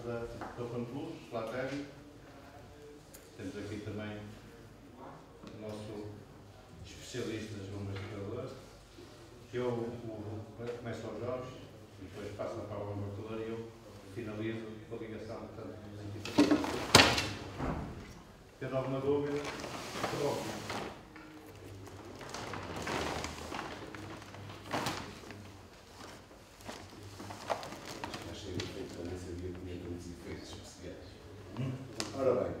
da Panplus, Slatério. Temos aqui também o nosso especialista João Masticador, que eu começo ao Jorge, e depois passa para o embarcador e eu finalizo com a ligação, portanto, dos equipamentos. Tendo alguma dúvida? Pronto. Ora bem,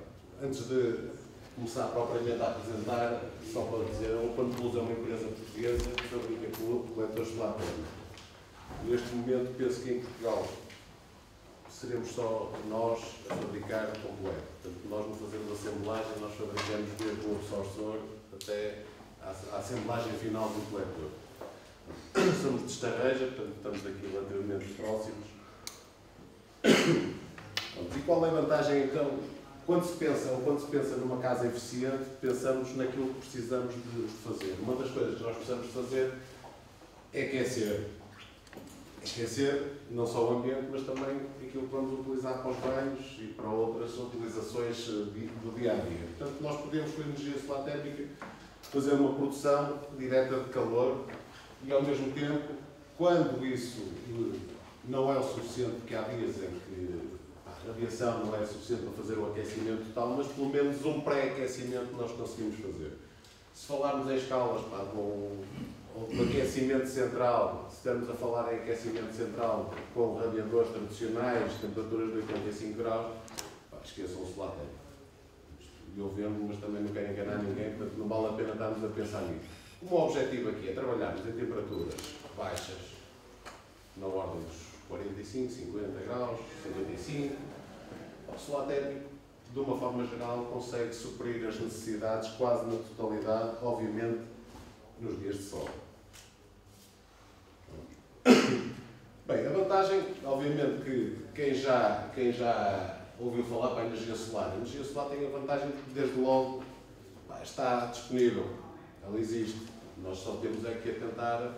antes de começar propriamente a apresentar, só para dizer, a Panplus é uma empresa portuguesa que fabrica coletores de latérmicos. Neste momento, penso que em Portugal seremos só nós a fabricar completo. Portanto, nós não fazemos assemblagem, nós fabricamos desde o absortor até a assemblagem final do coletor. Somos de Estarreja, portanto, estamos aqui relativamente próximos. E qual é a vantagem, então? Quando se pensa numa casa eficiente, pensamos naquilo que precisamos de fazer. Uma das coisas que nós precisamos de fazer é aquecer. Aquecer não só o ambiente, mas também aquilo que vamos utilizar para os banhos e para outras utilizações do dia a dia. Portanto, nós podemos, com a energia solar térmica, fazer uma produção direta de calor e, ao mesmo tempo, quando isso não é o suficiente, porque há dias em que a radiação não é suficiente para fazer o aquecimento total, mas pelo menos um pré-aquecimento nós conseguimos fazer. Se falarmos em escalas, com o aquecimento central, se estamos a falar em aquecimento central com radiadores tradicionais, temperaturas de 85 graus, esqueçam o solar térmico. Eu vendo, mas também não quero enganar ninguém, portanto não vale a pena estarmos a pensar nisso. O meu objetivo aqui é trabalharmos em temperaturas baixas, na ordem dos 45, 50 graus, 55. O solar térmico, de uma forma geral, consegue suprir as necessidades quase na totalidade, obviamente, nos dias de sol. Bem, a vantagem, obviamente, que quem já ouviu falar para a energia solar tem a vantagem de que, desde logo, está disponível, ela existe. Nós só temos é que tentar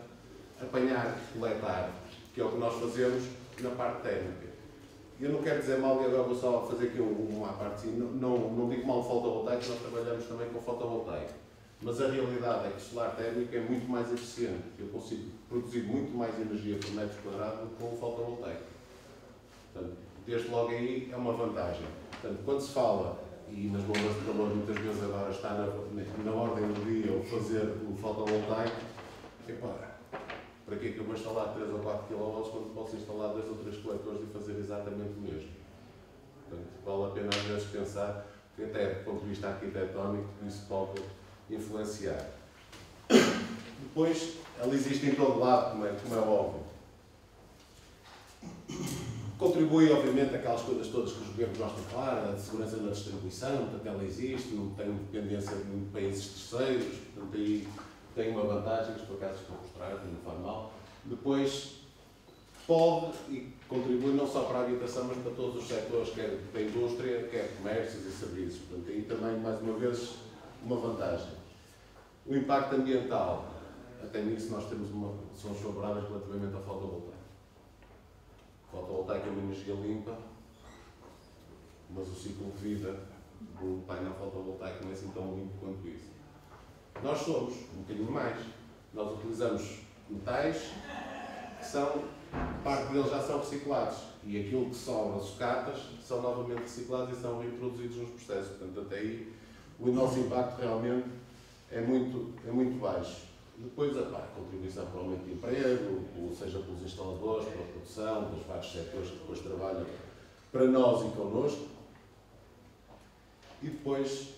apanhar, coletar, que é o que nós fazemos na parte técnica. Eu não quero dizer mal, e agora vou só fazer aqui uma parte, não digo mal fotovoltaico, nós trabalhamos também com fotovoltaico. Mas a realidade é que o solar térmico é muito mais eficiente. Eu consigo produzir muito mais energia por metro quadrado do que com o fotovoltaico. Portanto, desde logo aí é uma vantagem. Portanto, quando se fala, e nas bombas de calor muitas vezes agora está na ordem do dia o fazer o fotovoltaico, para que é que eu vou instalar 3 ou 4 kW quando posso instalar 2 ou 3 coletores e fazer exatamente o mesmo? Portanto, vale a pena às vezes pensar que até do ponto de vista arquitetónico isso pode influenciar. Depois, ela existe em todo lado, como é óbvio. Contribui, obviamente, aquelas coisas todas que os governos gostam de falar, a segurança na distribuição, portanto ela existe, não tem dependência de países terceiros, portanto aí tem uma vantagem, que por acaso estou a mostrar, não faz mal. Depois, pode e contribui não só para a habitação, mas para todos os setores, quer da indústria, quer comércios e serviços. Portanto, aí também, mais uma vez, uma vantagem. O impacto ambiental, até nisso nós somos favoráveis relativamente ao fotovoltaico. O fotovoltaico é uma energia limpa, mas o ciclo de vida do painel fotovoltaico não é assim tão limpo quanto isso. Nós somos um bocadinho mais. Nós utilizamos metais que parte deles já são reciclados. E aquilo que sobra, sucatas, são novamente reciclados e são reintroduzidos nos processos. Portanto, até aí, o nosso impacto realmente é muito baixo. Depois, a contribuição para o aumento de emprego, seja pelos instaladores, pela produção, dos vários setores que depois trabalham para nós e connosco. E depois,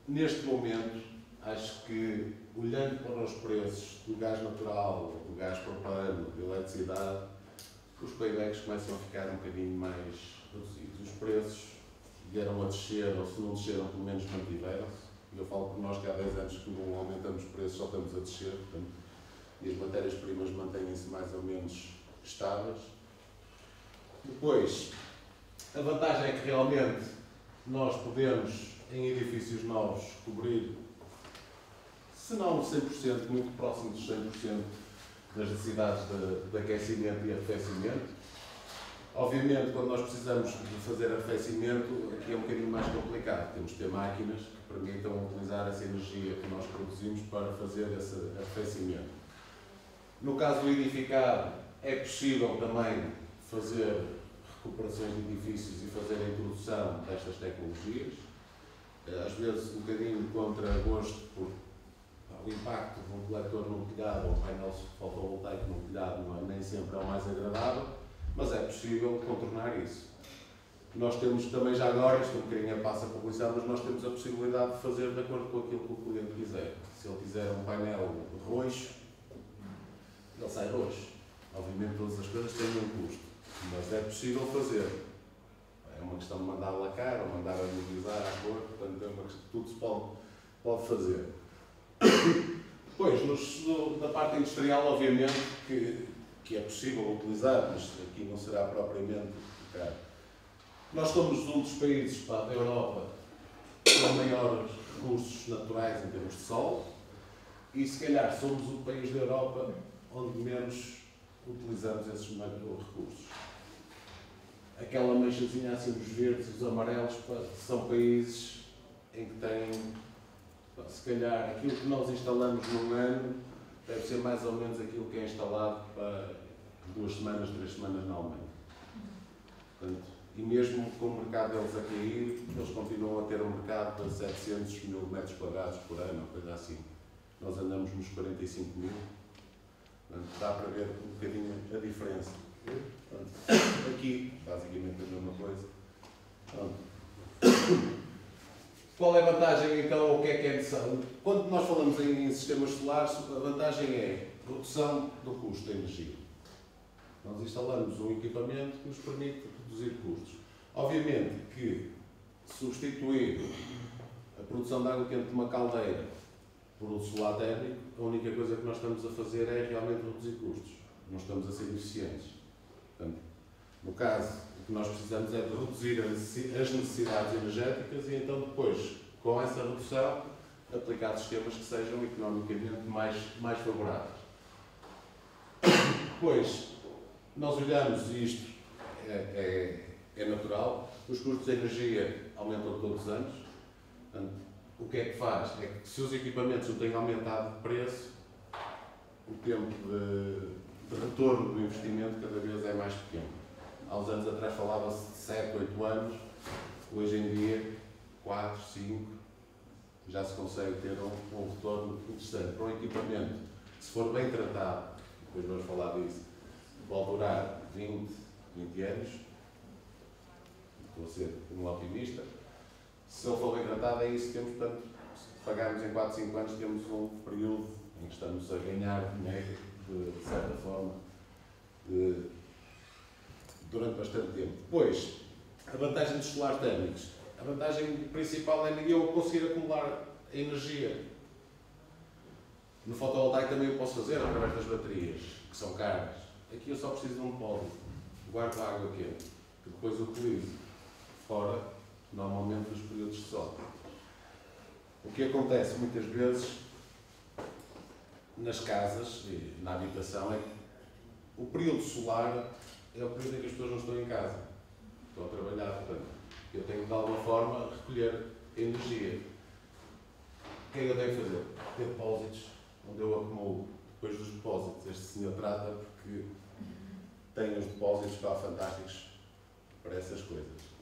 neste momento, acho que, olhando para os preços do gás natural, do gás propano, da eletricidade, os paybacks começam a ficar um bocadinho mais reduzidos. Os preços vieram a descer, ou se não desceram, pelo menos mantiveram-se. Eu falo por nós que há 10 anos que não aumentamos os preços, só estamos a descer, portanto, e as matérias-primas mantêm-se mais ou menos estáveis. Depois, a vantagem é que realmente nós podemos, em edifícios novos, cobrir, se não 100%, muito próximo dos 100% das necessidades de aquecimento e arrefecimento. Obviamente, quando nós precisamos de fazer arrefecimento, aqui é um bocadinho mais complicado. Temos que ter máquinas que permitam utilizar essa energia que nós produzimos para fazer esse arrefecimento. No caso do edificado, é possível também fazer recuperações de edifícios e fazer a introdução destas tecnologias. Às vezes, um bocadinho contra gosto, por o impacto de um coletor num telhado ou um painel fotovoltaico num telhado nem sempre é o mais agradável, mas é possível contornar isso. Nós temos também, já agora, isto é um bocadinho a passa publicidade, mas nós temos a possibilidade de fazer de acordo com aquilo que o cliente quiser. Se ele quiser um painel roxo, ele sai roxo. Obviamente todas as coisas têm um custo, mas é possível fazer. É uma questão de mandar lacar ou mandar amenizar à cor, portanto é uma questão, tudo se pode fazer. Depois, na parte industrial, obviamente, que é possível utilizar, mas aqui não será propriamente caro. Nós somos um dos países da Europa com maiores recursos naturais em termos de sol e, se calhar, somos o país da Europa onde menos utilizamos esses recursos. Aquela manchazinha assim dos verdes e dos amarelos são países em que têm, se calhar, aquilo que nós instalamos num ano deve ser mais ou menos aquilo que é instalado para 2 semanas, 3 semanas na Alemanha. Portanto, e mesmo com o mercado deles a cair, eles continuam a ter um mercado de 700 mil metros quadrados por ano, ou coisa assim. Nós andamos nos 45 mil. Portanto, dá para ver um bocadinho a diferença. Portanto, aqui, basicamente a mesma coisa. Pronto. Qual é a vantagem, então, o que é necessário? Quando nós falamos em sistemas solares, a vantagem é a redução do custo da energia. Nós instalamos um equipamento que nos permite reduzir custos. Obviamente que substituir a produção de água quente de uma caldeira por um solar térmico, a única coisa que nós estamos a fazer é realmente reduzir custos. Não estamos a ser eficientes. Portanto, no caso, o que nós precisamos é de reduzir as necessidades energéticas e então depois, com essa redução, aplicar sistemas que sejam economicamente mais favoráveis. Depois, nós olhamos e isto é natural, os custos de energia aumentam todos os anos. Portanto, o que é que faz? É que se os equipamentos não têm aumentado de preço, o tempo de retorno do investimento cada vez é mais pequeno. Há uns anos atrás falava-se de 7, 8 anos, hoje em dia 4, 5, já se consegue ter um retorno interessante. Para um equipamento, se for bem tratado, depois vamos falar disso, pode durar 20 anos, estou a ser um otimista. Se ele for bem tratado, é isso que temos, portanto, se pagarmos em 4, 5 anos, temos um período em que estamos a ganhar dinheiro, de certa forma, durante bastante tempo. Depois, a vantagem dos solares térmicos. A vantagem principal é eu conseguir acumular a energia. No fotovoltaico também eu posso fazer através das baterias, que são caras. Aqui eu só preciso de um depósito. Guardo a água quente, que depois utilizo fora, normalmente nos períodos de sol. O que acontece muitas vezes nas casas e na habitação é que o período solar é o período em que as pessoas não estão em casa. Estão a trabalhar, portanto, eu tenho de alguma forma recolher energia. O que é que eu tenho que fazer? Ter depósitos onde eu acumulo. Depois dos depósitos, este senhor trata porque tem os depósitos fantásticos para essas coisas.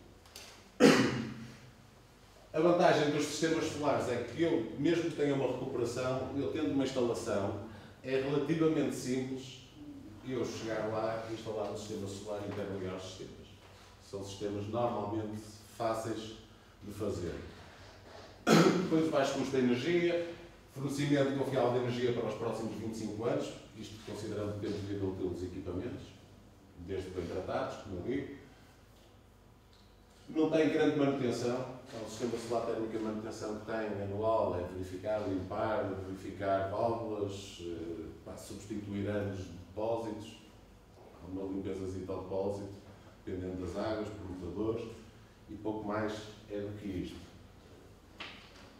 A vantagem dos sistemas solares é que eu, mesmo que tenha uma recuperação, eu tendo uma instalação, é relativamente simples eu chegar lá e instalar um sistema solar e interligar os sistemas. São sistemas normalmente fáceis de fazer. Depois o baixo custo de energia, fornecimento confiável de energia para os próximos 25 anos, isto considerando o tempo de vida útil dos equipamentos, desde bem tratados, como eu digo. Não tem grande manutenção, é um sistema solar térmico, a manutenção que tem anual é verificar, limpar, verificar válvulas, substituir anos de depósitos, uma limpeza de depósito, dependendo das águas, permutadores, e pouco mais é do que isto.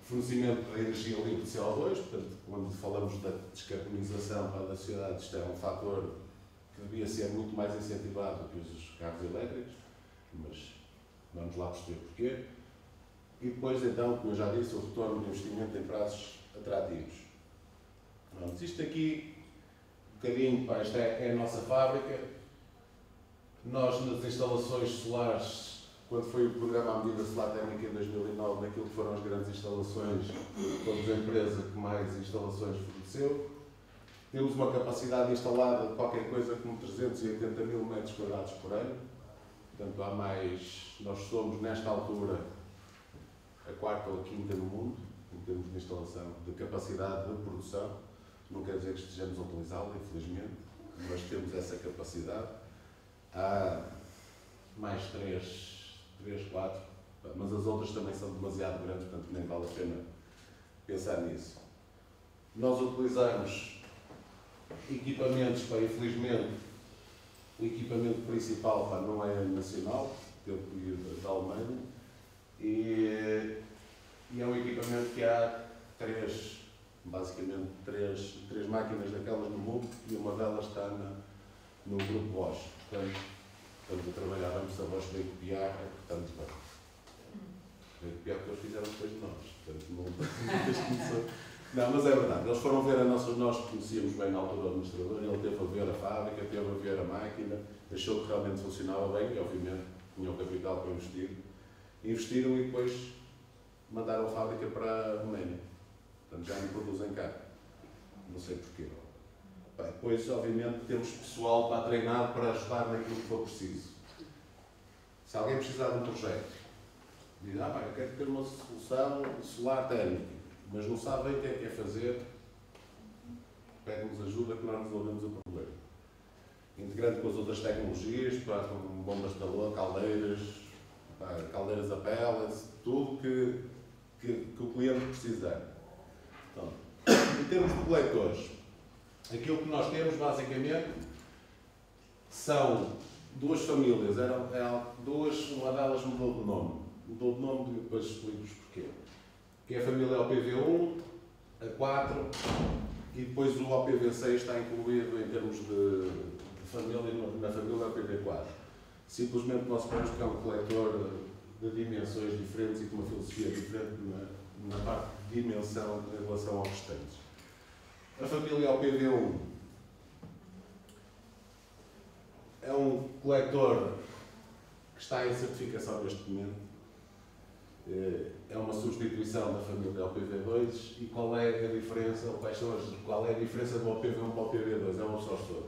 Fornecimento de energia livre de CO2, portanto, quando falamos da descarbonização para a sociedade, isto é um fator devia ser muito mais incentivado do que os carros elétricos, mas vamos lá perceber porquê. E depois, então, como eu já disse, o retorno de investimento em prazos atrativos. Pronto, isto aqui, um bocadinho, pá, esta é a nossa fábrica. Nós, nas instalações solares, quando foi o programa à medida solar térmica em 2009, naquilo que foram as grandes instalações, fomos a empresa que mais instalações forneceu. Temos uma capacidade instalada de qualquer coisa como 380 mil metros quadrados por ano. Portanto, há mais, nós somos, nesta altura, a quarta ou a quinta no mundo, em termos de instalação, de capacidade de produção. Não quer dizer que estejamos a utilizá-la, infelizmente, mas temos essa capacidade. Há mais 3, 4, mas as outras também são demasiado grandes, portanto nem vale a pena pensar nisso. Nós utilizamos equipamentos, pá, infelizmente, o equipamento principal, pá, não é nacional, teve que vir da Alemanha, e é um equipamento que há basicamente três máquinas daquelas no mundo, e uma delas está no grupo Bosch. Portanto, estamos a trabalhar, vamos a Bosch veio copiar, portanto, veio copiar o que eles fizeram depois de nós. Portanto, não, mas é verdade, eles foram ver nós conhecíamos bem na altura o administrador, ele teve a ver a fábrica, teve a ver a máquina, achou que realmente funcionava bem, e obviamente tinham capital para investir. Investiram e depois mandaram a fábrica para a Roménia. Portanto, já não produzem cá. Não sei porquê. Bem, depois, obviamente, temos pessoal para treinar para ajudar naquilo que for preciso. Se alguém precisar de um projeto, diz, eu quero ter uma solução solar térmica, mas não sabe bem o que é fazer, pede-nos ajuda que nós resolvemos o problema. Integrando com as outras tecnologias, como bombas de calor, caldeiras a pellets, tudo que o cliente precisar. Então, em termos de coletores, aquilo que nós temos basicamente são duas famílias, uma delas mudou de nome. Mudou de nome e depois explico-vos porquê. Que é a família OPV1, a 4 e depois o OPV6 está incluído em termos de família na família OPV4. Simplesmente nós sabemos que é um coletor de dimensões diferentes e com uma filosofia diferente na parte de dimensão em relação aos restantes. A família OPV1 é um coletor que está em certificação neste momento. É uma substituição da família OPV2 e qual é a diferença, qual é a diferença do OPV1 para o OPV2? É um absortor.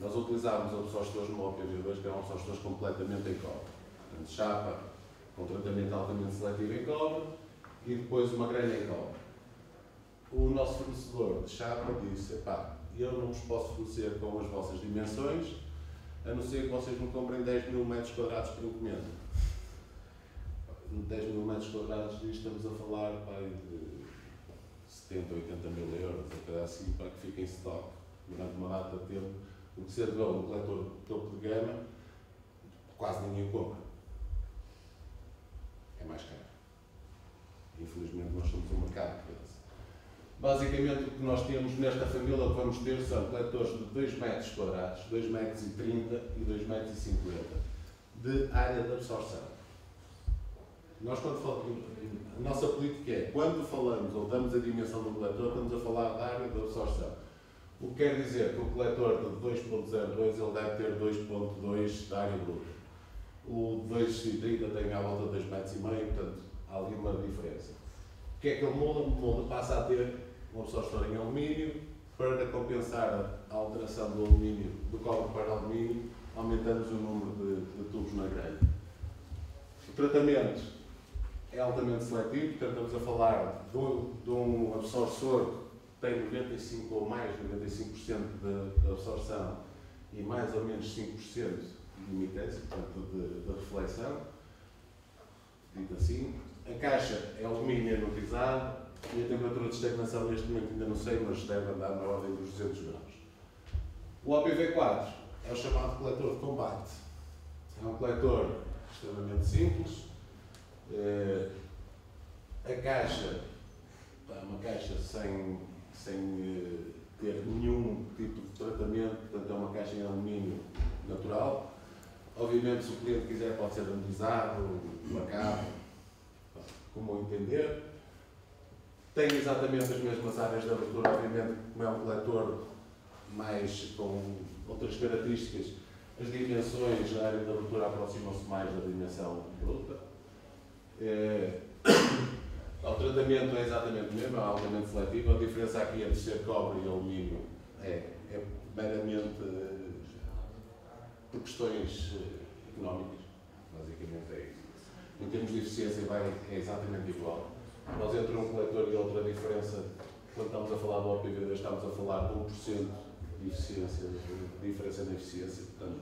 Nós utilizávamos absortores no OPV2 que eram absortores completamente em cobre. Portanto, chapa com tratamento altamente seletivo em cobre e depois uma grelha em cobre. O nosso fornecedor de chapa disse, eu não vos posso fornecer com as vossas dimensões, a não ser que vocês me comprem 10 mil metros quadrados por encomenda. 10 mil metros quadrados, estamos a falar de 70, 80 mil euros, até assim, para que fique em stock durante uma data de tempo. O que se advogou um coletor de topo de gama, quase ninguém compra. É mais caro. Infelizmente, nós somos um mercado de preço. Basicamente, o que nós temos nesta família, o que vamos ter são coletores de 2 metros quadrados, 2,30 metros e 2,50 metros de área de absorção. Nós, quando falamos, a nossa política é, quando falamos ou damos a dimensão do coletor, estamos a falar da área de absorção. O que quer dizer que o coletor de 2.02 ele deve ter 2.2 de área bruta. O 2,30 tem à volta de 2,5 metros, portanto há ali uma diferença. O que é que ele muda? O muda passa a ter um absortor em alumínio para compensar a alteração do alumínio, do cobre para alumínio, aumentamos o número de tubos na grelha. O tratamento é altamente seletivo, portanto estamos a falar de um absortor que tem 95 ou mais de 95% de absorção e mais ou menos 5% de imitância, portanto de reflexão, dito assim. A caixa é alumínio anodizado e a temperatura de estagnação neste momento ainda não sei, mas deve andar na ordem dos 200 graus. O OPV4 é o chamado coletor de combate. É um coletor extremamente simples. A caixa é uma caixa sem ter nenhum tipo de tratamento, portanto é uma caixa em alumínio natural. Obviamente, se o cliente quiser, pode ser analisado, marcado, como entender. Tem exatamente as mesmas áreas de abertura, obviamente, como é um coletor mais com outras características, as dimensões da área de abertura aproximam-se mais da dimensão bruta. O tratamento é exatamente o mesmo, é altamente seletivo. A diferença aqui entre ser cobre e alumínio é meramente por questões económicas, basicamente é isso. Em termos de eficiência é exatamente igual. Nós entre um coletor e outra diferença, quando estamos a falar do OPV2, estamos a falar de 1% de eficiência, de diferença na eficiência, portanto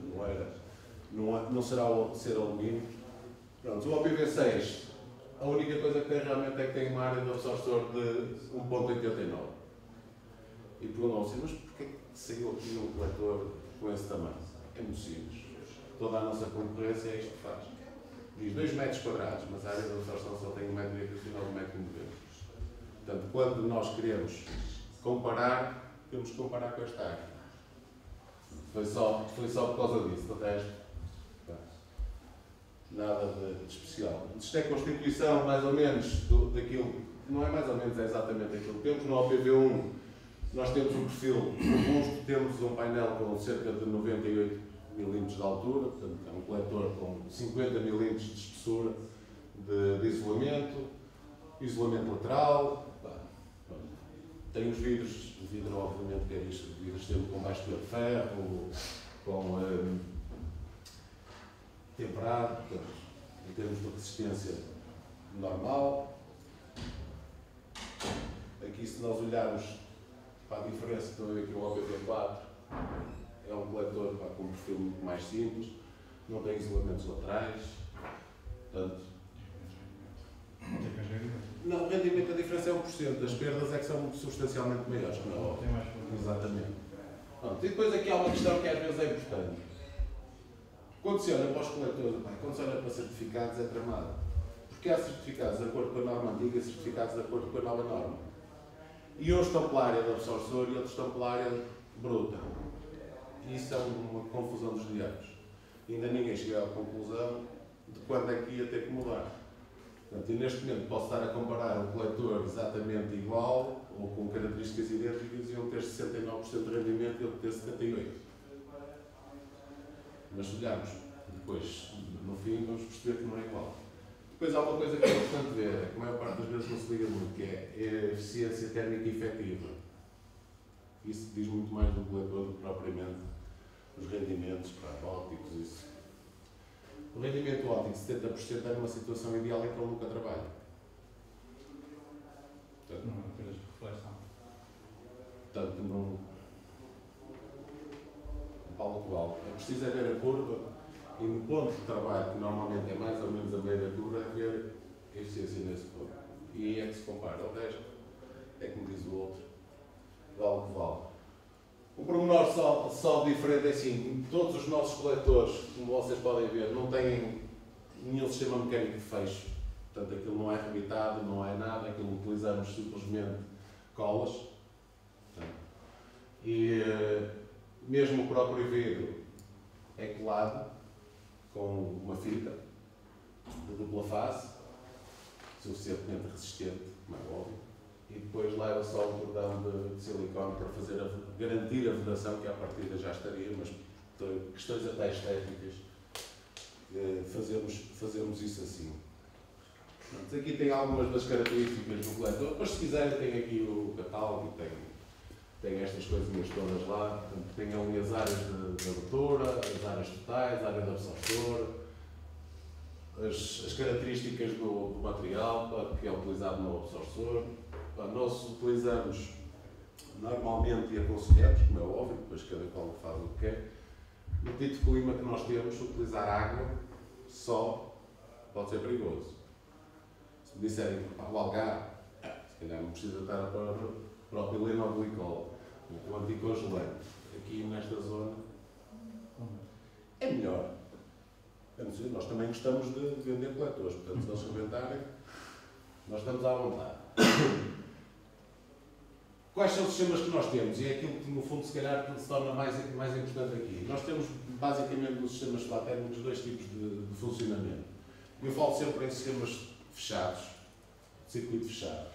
não será ser alumínio. Pronto, o OPV6, a única coisa que tem realmente é que tem uma área de absorção de 1.89. E perguntam-se, mas porquê que saiu aqui um coletor com esse tamanho? É muito simples. Toda a nossa concorrência é isto que faz. Diz 2 metros quadrados, mas a área de absorção só tem 1,90 m e 1,90 m. Portanto, quando nós queremos comparar, temos que comparar com esta área. Foi só por causa disso, do resto, nada de especial. Isto é constituição, mais ou menos, daquilo, não é mais ou menos, é exatamente aquilo que temos. No OPV1, nós temos um perfil robusto, temos um painel com cerca de 98 mm de altura, portanto, é um coletor com 50 mm de espessura de isolamento lateral. Tem os vidros, o vidro obviamente que é isto, vidros sempre com baixo teor de ferro, com temperado, portanto, em termos de resistência normal. Aqui, se nós olharmos para a diferença, estão a ver que o OPV4 é um coletor com um perfil muito mais simples, não tem isolamentos laterais, portanto, não, o rendimento, a diferença é 1%, as perdas é que são substancialmente maiores, que não é? Exatamente. Pronto, e depois aqui há uma questão que às vezes é importante. Quando se olha para os coletores, quando se olha para certificados, é tramado. Porque há certificados de acordo com a norma antiga e certificados de acordo com a nova norma. E uns estão pela área de absorção e outros estão pela área bruta. E isso é uma confusão dos diários. Ainda ninguém chegou à conclusão de quando é que ia ter que mudar. Portanto, e neste momento posso estar a comparar um coletor exatamente igual ou com características idênticas e um ter 69% de rendimento e outro ter 78%. Mas se olharmos depois, no fim, vamos perceber que não é igual. Depois há uma coisa que é importante ver, é que a maior parte das vezes não se liga muito, que é a eficiência térmica efetiva. Isso diz muito mais do coletor do que propriamente os rendimentos para ópticos. Isso. O rendimento óptico, 70%, é numa situação ideal em que ele nunca trabalha. Portanto, não é apenas reflexão. Portanto, não. Paulo Coal. É preciso ver a curva e no ponto de trabalho, que normalmente é mais ou menos a meia da curva, é ver a eficiência nesse ponto. E é que se compara. O resto é como diz o outro, vale o que vale. O pormenor só diferente é assim, todos os nossos coletores, como vocês podem ver, não têm nenhum sistema mecânico de fecho. Portanto, aquilo não é rebitado, não é nada, aquilo utilizamos simplesmente colas. E mesmo o próprio vidro é colado com uma fita de dupla face, suficientemente resistente, como é óbvio, e depois leva só um cordão de silicone para garantir a vedação, que à partida já estaria, mas por questões até estéticas, fazemos isso assim. Pronto, aqui tem algumas das características do coletor, depois se quiserem tem aqui o catálogo e tem estas coisinhas todas lá. Portanto, tem ali as áreas de abertura, as áreas totais, a área de absortor, as características do material que é utilizado no absortor. Nós utilizamos normalmente e aconselhamos, como é óbvio, depois cada qual faz o que quer. No tipo de clima que nós temos, utilizar água só pode ser perigoso. Se me disserem que o Algarve, se calhar não precisa estar para propileno ou glicol, o anticongelante, aqui nesta zona, é melhor. Nós também gostamos de vender coletores, portanto, se eles rebentarem, nós estamos à vontade. Quais são os sistemas que nós temos? E é aquilo que, no fundo, se calhar, se torna mais importante aqui. Nós temos, basicamente, nos sistemas solar-térmicos, dois tipos de funcionamento. Eu falo sempre em sistemas fechados, circuito fechado.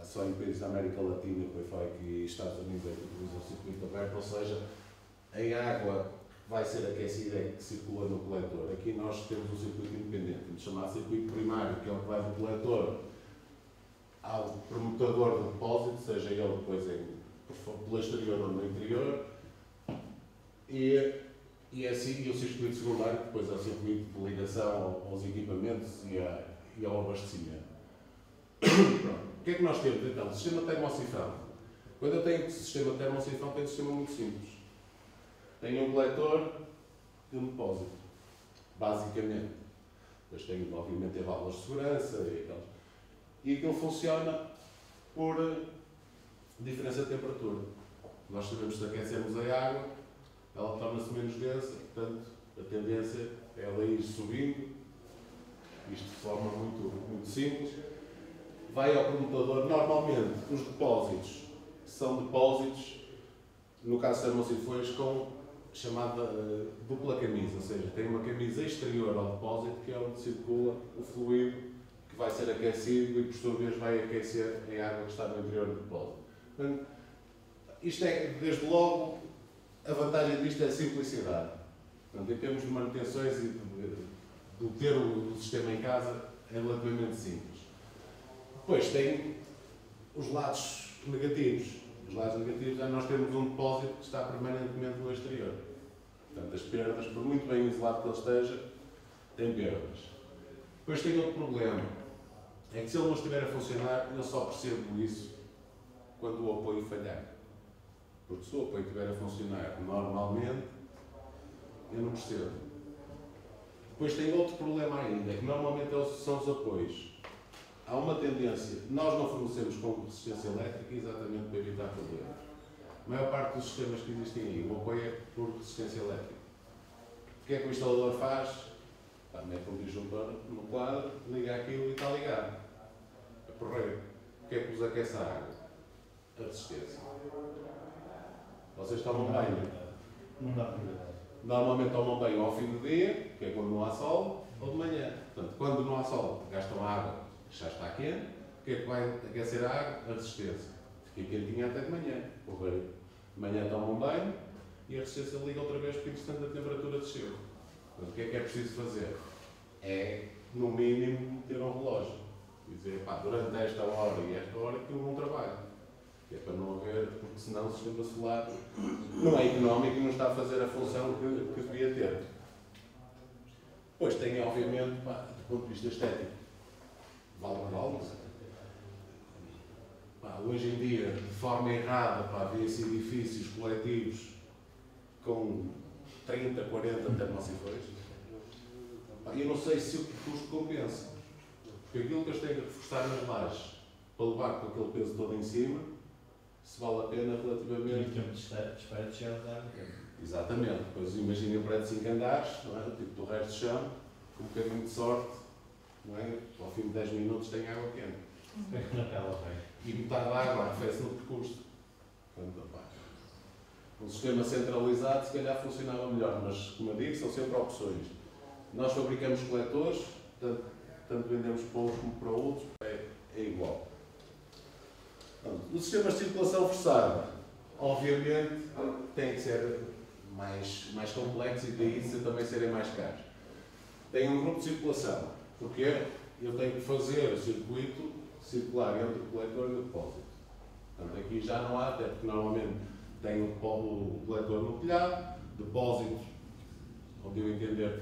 Só em países da América Latina, que foi aqui, e Estados Unidos, é que utilizam o circuito aberto, ou seja, a água vai ser aquecida e que circula no coletor. Aqui nós temos um circuito independente, temos chamado circuito primário, que é o que vai do coletor ao permutador do depósito, seja ele depois pelo exterior ou no interior, e assim o circuito secundário, que depois é o circuito de ligação aos equipamentos e ao abastecimento. Pronto. O que é que nós temos então? O sistema termocifrão. Quando eu tenho sistema termocifrão, tenho um sistema muito simples. Tenho um coletor e um depósito, basicamente. Depois tenho, obviamente, válvulas de segurança e aquilo funciona por diferença de temperatura. Nós sabemos que se aquecermos a água, ela torna-se menos densa, portanto, a tendência é ela ir subindo, isto de forma muito simples. Vai ao permutador. Normalmente, os depósitos são depósitos, no caso de termocifrões, com chamada dupla camisa, ou seja, tem uma camisa exterior ao depósito, que é onde circula o fluido que vai ser aquecido e, por sua vez, vai aquecer a água que está no interior do depósito. Portanto, isto é, desde logo, a vantagem disto é a simplicidade. Portanto, em termos de manutenções e de ter o sistema em casa, é relativamente simples. Depois tem os lados negativos. Os lados negativos é nós temos um depósito que está permanentemente no exterior. Portanto, as perdas, por muito bem isolado que ele esteja, tem perdas. Depois tem outro problema. É que se ele não estiver a funcionar, eu só percebo isso quando o apoio falhar. Porque se o apoio estiver a funcionar normalmente, eu não percebo. Depois tem outro problema ainda, que normalmente são os apoios. Há uma tendência, nós não fornecemos com resistência elétrica exatamente para evitar problemas. A maior parte dos sistemas que existem aí, o apoio é por resistência elétrica. O que é que o instalador faz? Mete um disjuntor no quadro, liga aquilo e está ligado. É porreiro. O que é que vos aquece a água? A resistência. Vocês tomam banho? Não dá prioridade. Normalmente tomam banho ao fim do dia, que é quando não há sol, ou de manhã. Portanto, quando não há sol, gastam água, já está quente. O que é que vai aquecer a água? A resistência. Fica quentinha até de manhã. Porreiro. De manhã tomam banho e a resistência liga outra vez porque, entretanto, a temperatura desceu. Portanto, o que é preciso fazer? É, no mínimo, ter um relógio. E dizer, pá, durante esta hora e esta hora que eu não trabalho. Que é para não haver, porque senão o sistema solar não é económico e não está a fazer a função que devia ter. Depois tem, obviamente, pá, do ponto de vista estético, vale. Hoje em dia, de forma errada, vê-se edifícios coletivos com 30, 40 termocifrões. Eu não sei se o custo compensa. Porque aquilo que eles têm que reforçar nas lajes para levar com aquele peso todo em cima, se vale a pena relativamente. E o tempo de espera de chegar a dar tempo. Exatamente. Depois imaginem um prédio de 5 andares, não é? Tipo do resto de chão, com um bocadinho de sorte, não é? Ao fim de 10 minutos tem água quente. E metade da água arrefece no percurso. Portanto, um sistema centralizado se calhar funcionava melhor, mas como eu digo, são sempre opções. Nós fabricamos coletores, tanto vendemos para uns como para outros, é igual. Os sistemas de circulação forçada, obviamente, têm que ser mais complexos e daí também serem mais caros. Tem um grupo de circulação, porque eu tenho que fazer o circuito circular entre o coletor e o depósito. Portanto, aqui já não há, até porque normalmente tem o coletor no telhado, depósito, onde eu entender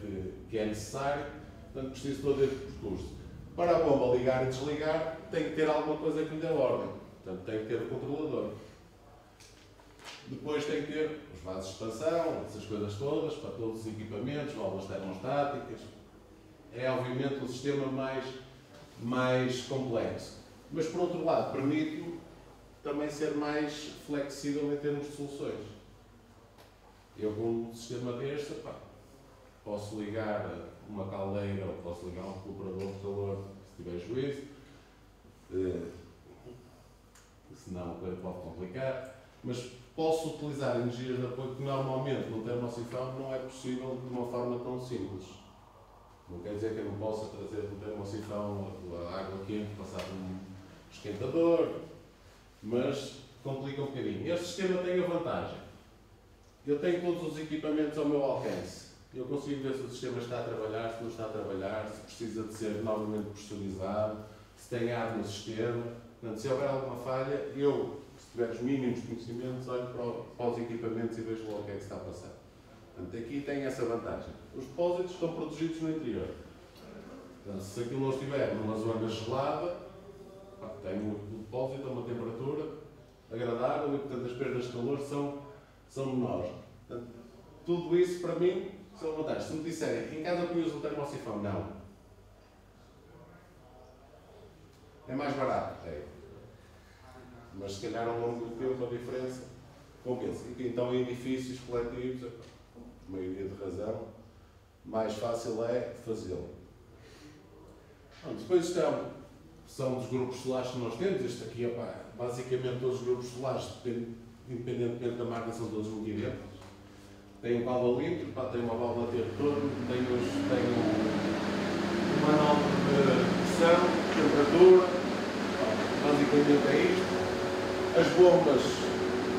que é necessário, portanto preciso todo este percurso. Para a bomba ligar e desligar, tem que ter alguma coisa que lhe dê ordem. Portanto, tem que ter o controlador. Depois tem que ter os vasos de expansão, essas coisas todas, para todos os equipamentos, válvulas termostáticas. É, obviamente, o sistema mais complexo. Mas, por outro lado, permite também ser mais flexível em termos de soluções. Eu, com um sistema deste, posso ligar uma caldeira ou posso ligar um recuperador de calor, se tiver juízo. senão a coisa pode complicar. Mas posso utilizar energias de apoio que normalmente no termosifão não é possível de uma forma tão simples. Não quer dizer que eu não possa trazer no termosifão a água quente, passar por um esquentador, mas complica um bocadinho. Este sistema tem a vantagem. Eu tenho todos os equipamentos ao meu alcance. Eu consigo ver se o sistema está a trabalhar, se não está a trabalhar, se precisa de ser novamente pressurizado, se tem ar no sistema. Portanto, se houver alguma falha, eu, se tiver os mínimos conhecimentos, olho para os equipamentos e vejo logo o que é que está a passar. Portanto, aqui tem essa vantagem. Os depósitos estão protegidos no interior. Portanto, se aquilo não estiver numa zona gelada, tem o depósito a uma temperatura agradável e, portanto, as perdas de calor são menores. Portanto, tudo isso, para mim, são vantagens. Se me disserem, em casa punhas o termosifão? Não. É mais barato? É. Mas, se calhar, ao longo do tempo, a diferença compensa. E, então, em edifícios coletivos, por maioria de razão, mais fácil é fazê-lo. Depois são dos grupos solares que nós temos. Este aqui, basicamente, todos os grupos solares, independentemente da marca, são todos muito idênticos. Tem um válvula litro, tem uma válvula de retorno, tem um manual de pressão, temperatura, basicamente é isto. As bombas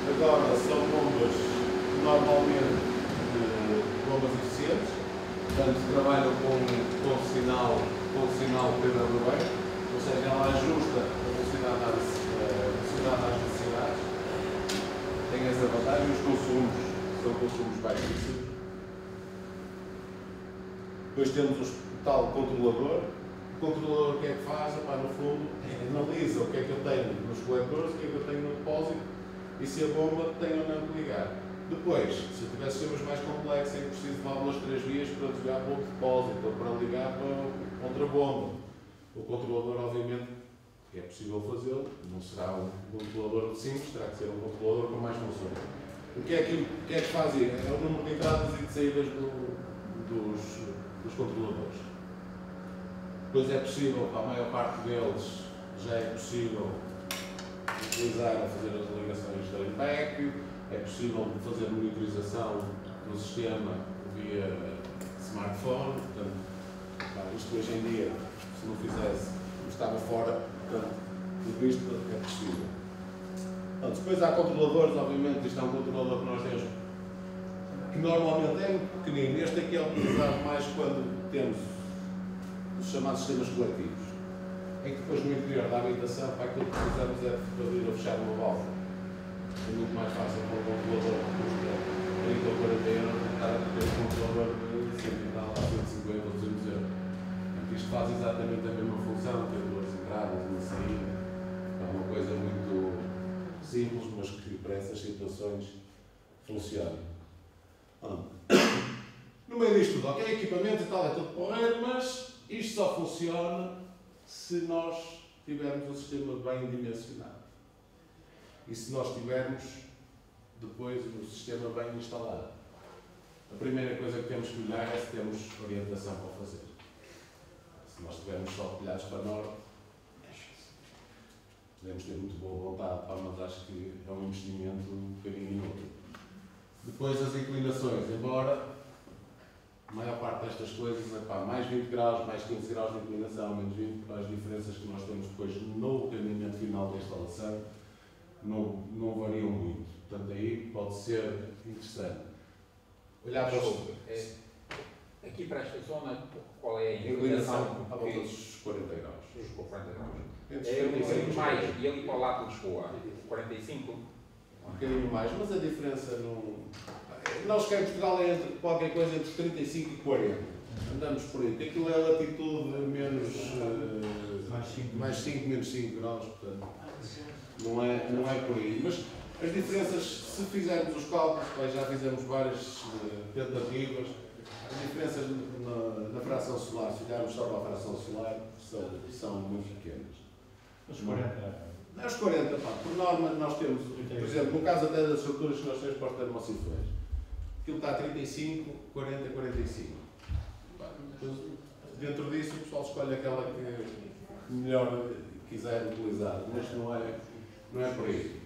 agora são bombas normalmente bombas eficientes, portanto trabalham com sinal PWM, ou seja, ela ajusta a velocidade às necessidades, tem essa vantagem. Os consumos são consumos baixíssimos. Depois temos o tal controlador. O controlador o que é que faz? No fundo, analisa o que é que eu tenho nos coletores, o que é que eu tenho no depósito e se a bomba tem ou não que ligar. Depois, se eu tiver sistemas mais complexos, é que preciso de válvulas 3 vias para desligar para o depósito ou para ligar para outra bomba. O controlador, obviamente, é possível fazê-lo, não será um controlador simples, terá que ser um controlador com mais funções. O que é que faz isso? É o número de entradas e de saídas dos controladores. Depois é possível, para a maior parte deles, já é possível utilizar a fazer as ligações da IMPEC, é possível fazer monitorização do sistema via smartphone. Portanto, isto hoje em dia, se não fizesse, estava fora. Portanto, tudo isto é possível. Depois há controladores, obviamente, isto é um controlador que nós temos, que normalmente é muito pequenino. Este aqui é utilizado mais quando temos os chamados sistemas coletivos, em que depois no interior da habitação, para aquilo que precisamos é de abrir ou fechar uma válvula. É muito mais fácil para um controlador que custa 30 ou 40 euros do que estar a ter um controlador de 100 e tal, 150 ou 200 euros. Isto faz exatamente a mesma função, ter duas entradas e uma saída. É uma coisa muito simples, mas que para essas situações funciona. No meio disto tudo, ok, equipamento e tal, é tudo porreiro, mas isto só funciona se nós tivermos o sistema bem dimensionado. E se nós tivermos depois o sistema bem instalado. A primeira coisa que temos que olhar é se temos orientação para o fazer. Se nós estivermos só pilhados para norte, devemos ter muito boa vontade, mas acho que é um investimento um bocadinho inútil. Depois as inclinações, embora a maior parte destas coisas é mais 20 graus, mais 15 graus de inclinação, menos 20, as diferenças que nós temos depois no rendimento final da instalação não variam muito. Portanto, aí pode ser interessante. Olhar para o... Aqui para esta zona, qual é a inclinação? À volta dos 40 graus. Dos 40 graus. É um bocadinho mais, e ali para o lado de Lisboa, 45? Um bocadinho mais, mas a diferença não... Nós cá em Portugal é qualquer coisa entre 35 e 40. Andamos por aí. Aquilo é latitude menos... mais 5, menos 5 graus, portanto... Não é por aí. Mas as diferenças, se fizermos os cálculos, já fizemos várias tentativas, as diferenças na fração solar, se olharmos só para a fração solar, são muito pequenas. Os 40. Os 40, por norma, nós temos, por exemplo, no caso até das estruturas que nós temos para os termocifões, aquilo está a 35, 40, 45. Dentro disso, o pessoal escolhe aquela que melhor quiser utilizar, mas Não é por aí.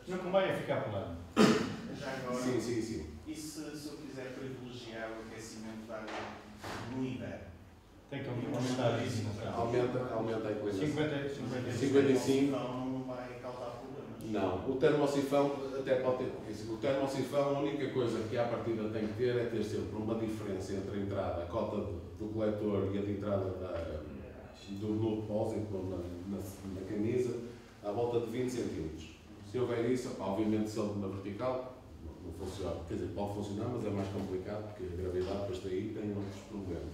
Não convém é ficar plano. Já agora, Sim, sim, sim. e se eu quiser privilegiar o aquecimento da água no inverno? Tem que aumentar a inclinação. Aumenta a inclinação. 55. 55. Então não vai causar problemas. Não, o termosifão até pode ter. O termosifão, a única coisa que à partida tem que ter é ter sempre uma diferença entre a entrada, a cota do coletor e a de entrada no depósito ou na camisa, à volta de 20 cm. Se houver isso, obviamente se ele na vertical, não funciona. Quer dizer, pode funcionar, mas é mais complicado porque a gravidade depois daí tem outros problemas.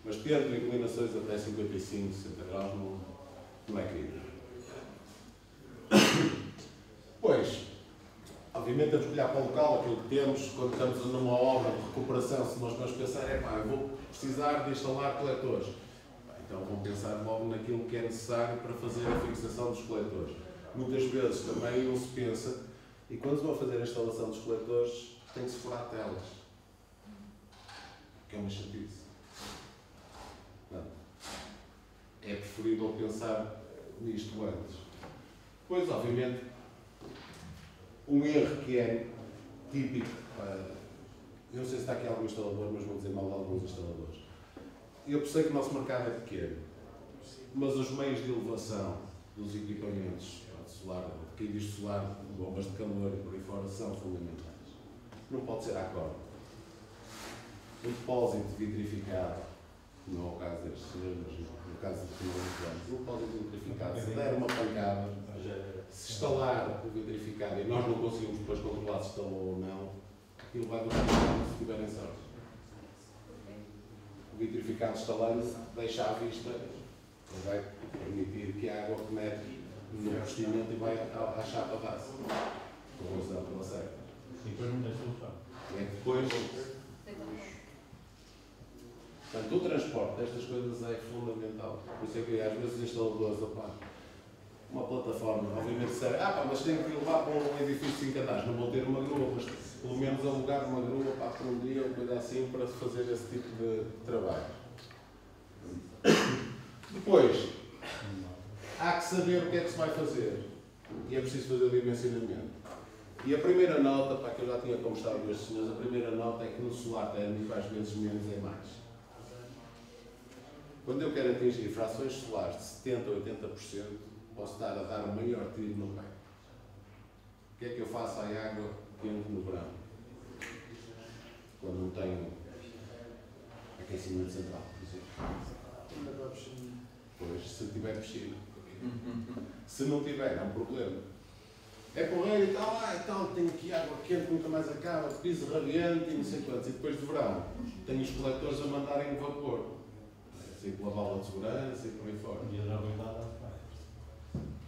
Mas tendo inclinações até 55, 60 graus não é crítico. Pois, obviamente temos que olhar para o local, aquilo que temos, quando estamos numa obra de recuperação, se nós vamos pensar, eu vou precisar de instalar coletores. Então vão pensar logo naquilo que é necessário para fazer a fixação dos coletores. Muitas vezes também não se pensa, e quando se vão fazer a instalação dos coletores, tem que se furar telas. Que é uma chatice. É preferível pensar nisto antes. Pois, obviamente, um erro que é típico, eu não sei se está aqui algum instalador, mas vou dizer mal de alguns instaladores. Eu percebo que o nosso mercado é pequeno, mas os meios de elevação dos equipamentos solar, de caídas solar, de bombas de calor e por aí fora, são fundamentais. Não pode ser à corda. Um depósito vitrificado, não é o caso destes senhores, mas no caso de um depósito vitrificado, se der uma pancada, se instalar o vitrificado e nós não conseguimos depois controlar se instalou ou não, aquilo vai durar se tiverem sorte. O vitrificado instalando deixa à vista, vai permitir que a água penetre no procedimento e vai à chapa base, com razão pela seca. E depois não tem solução. É que depois. Portanto, o transporte destas coisas é fundamental. Por isso é que às vezes os instaladores, uma plataforma, obviamente disserem, mas tenho que levar para um edifício de 5 andares, não vou ter uma grua, mas pelo menos alugar uma grua para um dia, uma coisa assim, para se fazer esse tipo de trabalho. Depois, há que saber o que é que se vai fazer. E é preciso fazer o dimensionamento. E a primeira nota, que eu já tinha conversado com estes senhores, a primeira nota é que no solar térmico às vezes menos é mais. Quando eu quero atingir frações solares de 70% ou 80%, posso estar a dar o maior tiro no pé. O que é que eu faço à água quente no verão? Quando não tenho aquecimento central, por exemplo. Pois, se tiver piscina. Se não tiver, é um problema. É porreiro e tal, tenho aqui água quente, nunca mais acaba, piso radiante e não sei quantos. E depois de verão, tenho os coletores a mandarem vapor. Assim, pela válvula de segurança e por aí fora.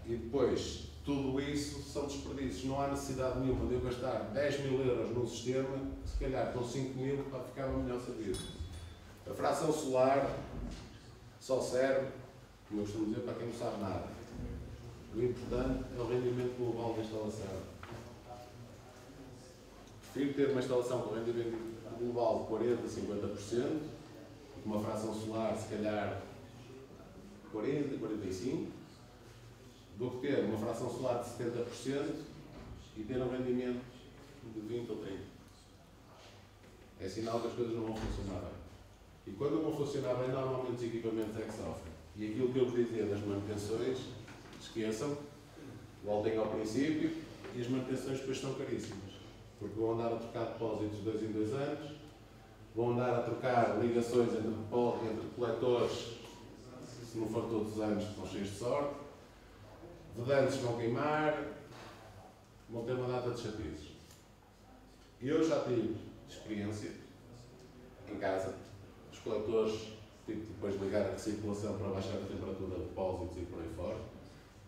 E depois, tudo isso são desperdícios. Não há necessidade nenhuma de eu gastar 10.000 euros num sistema, se calhar com 5.000 para ficar uma melhor serviço. A fração solar só serve, como eu costumo dizer, para quem não sabe nada. O importante é o rendimento global da instalação. Prefiro ter uma instalação com rendimento global de 40% a 50%, uma fração solar, se calhar 40%, 45%, do que ter uma fração solar de 70% e ter um rendimento de 20% ou 30%. É sinal que as coisas não vão funcionar bem. E quando não vão funcionar bem, normalmente os equipamentos é que sofrem. E aquilo que eu vos dizia das manutenções, esqueçam, voltem ao princípio, e as manutenções depois são caríssimas. Porque vão andar a trocar depósitos de 2 em 2 anos, vão andar a trocar ligações entre coletores, se não for todos os anos, estão cheios de sorte, vedantes vão queimar, vão ter uma data de chatices. Eu já tive experiência em casa, os coletores, depois de ligar a recirculação para baixar a temperatura de depósitos e por aí fora,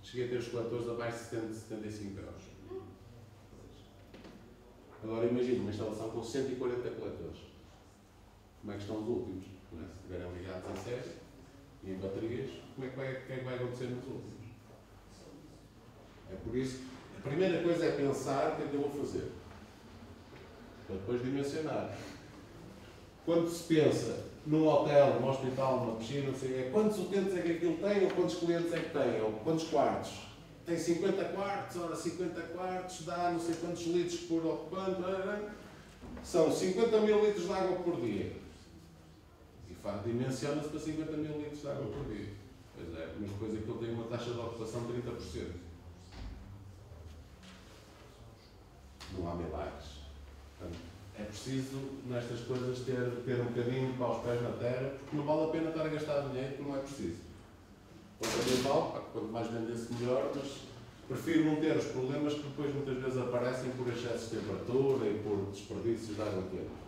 cheguei a ter os coletores abaixo de 70, 75 graus. Agora imagine uma instalação com 140 coletores. Como é que estão os últimos? Não é? Se estiverem ligados em série e em baterias, o que é que vai acontecer nos últimos? É por isso, a primeira coisa é pensar o que é que eu vou fazer. Para depois dimensionar. Quando se pensa num hotel, num hospital, numa piscina, não sei, quantos utentes é que aquilo tem, ou quantos clientes é que tem, ou quantos quartos? tem 50 quartos, ora 50 quartos dá não sei quantos litros por ocupante, são 50 mil litros de água por dia. E dimensiona-se para 50 mil litros de água por dia. Pois é, mas depois aquilo tem uma taxa de ocupação de 30%. Não há milagres. Portanto, é preciso, nestas coisas, ter um bocadinho para os pés na terra, porque não vale a pena estar a gastar dinheiro, porque não é preciso. Também vale, quanto mais vender-se melhor, mas prefiro não ter os problemas que depois muitas vezes aparecem por excessos de temperatura e por desperdícios de água quente.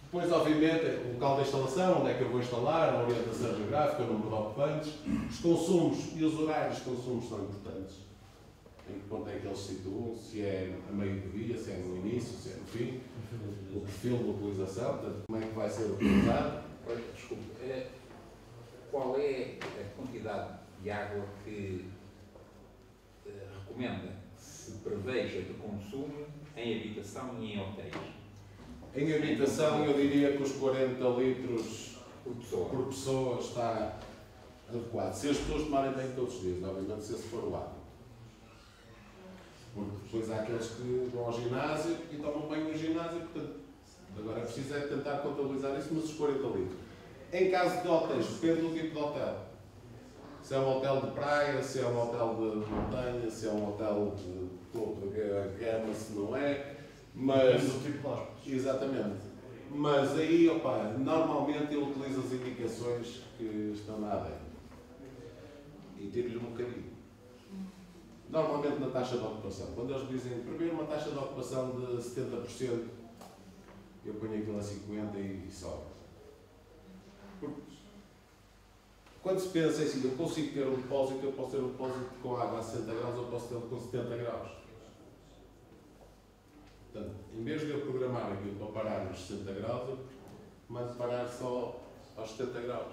Depois, obviamente, o local da instalação, onde é que eu vou instalar, a orientação geográfica, o número de ocupantes, os consumos e os horários de consumo são importantes. Em que ponto é que eles se situam, se é a meio do dia, se é no início, se é no fim, o perfil de utilização, portanto, como é que vai ser utilizado. Olha, desculpe, qual é a quantidade de água que recomenda que se preveja de consumo em habitação e em hotéis? Em habitação, eu diria que os 40 litros por pessoa está adequado. Se as pessoas tomarem banho todos os dias, obviamente, se esse for o hábito. Porque depois há aqueles que vão ao ginásio e tomam banho no ginásio, portanto, agora é preciso tentar contabilizar isso, mas os 40 litros. Em caso de hotéis, depende do tipo de hotel. Se é um hotel de praia, se é um hotel de montanha, se é um hotel de gama, se não é. Mas, Depende do tipo de hóspedes. exatamente. Mas aí, normalmente eu utilizo as indicações que estão na ADN. E tiro-lhe um bocadinho. Normalmente na taxa de ocupação. Quando eles dizem prever uma taxa de ocupação de 70%, eu ponho aquilo a 50% e sobra. Porque quando se pensa assim, eu consigo ter um depósito, eu posso ter um depósito com água a 60 graus ou posso tê-lo com 70 graus. Portanto, em vez de eu programar aquilo para parar nos 60 graus, eu mando parar só aos 70 graus.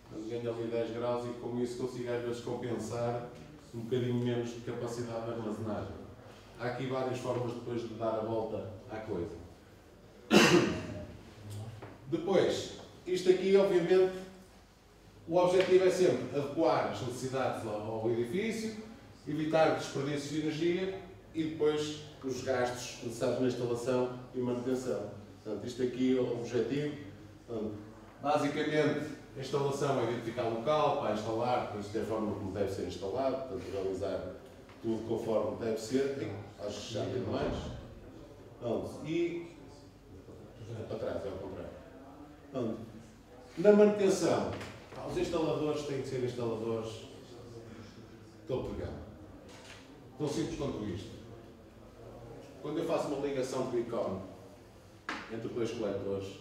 Portanto, ganho ali 10 graus e com isso consigo às vezes compensar um bocadinho menos de capacidade de armazenagem. Há aqui várias formas depois de dar a volta à coisa. Depois, isto aqui, obviamente, o objetivo é sempre adequar as necessidades ao edifício, evitar desperdício de energia e depois os gastos necessários na instalação e manutenção. Portanto, isto aqui é o objetivo. Portanto, basicamente, a instalação é identificar o local para instalar, depois ter a forma como deve ser instalado, portanto, realizar tudo conforme deve ser. Acho que já tem mais. Pronto, e para trás, é ao contrário. Pronto. Na manutenção, os instaladores têm que ser instaladores de topo de gama. Tão simples quanto isto. Quando eu faço uma ligação de Beacon entre dois coletores,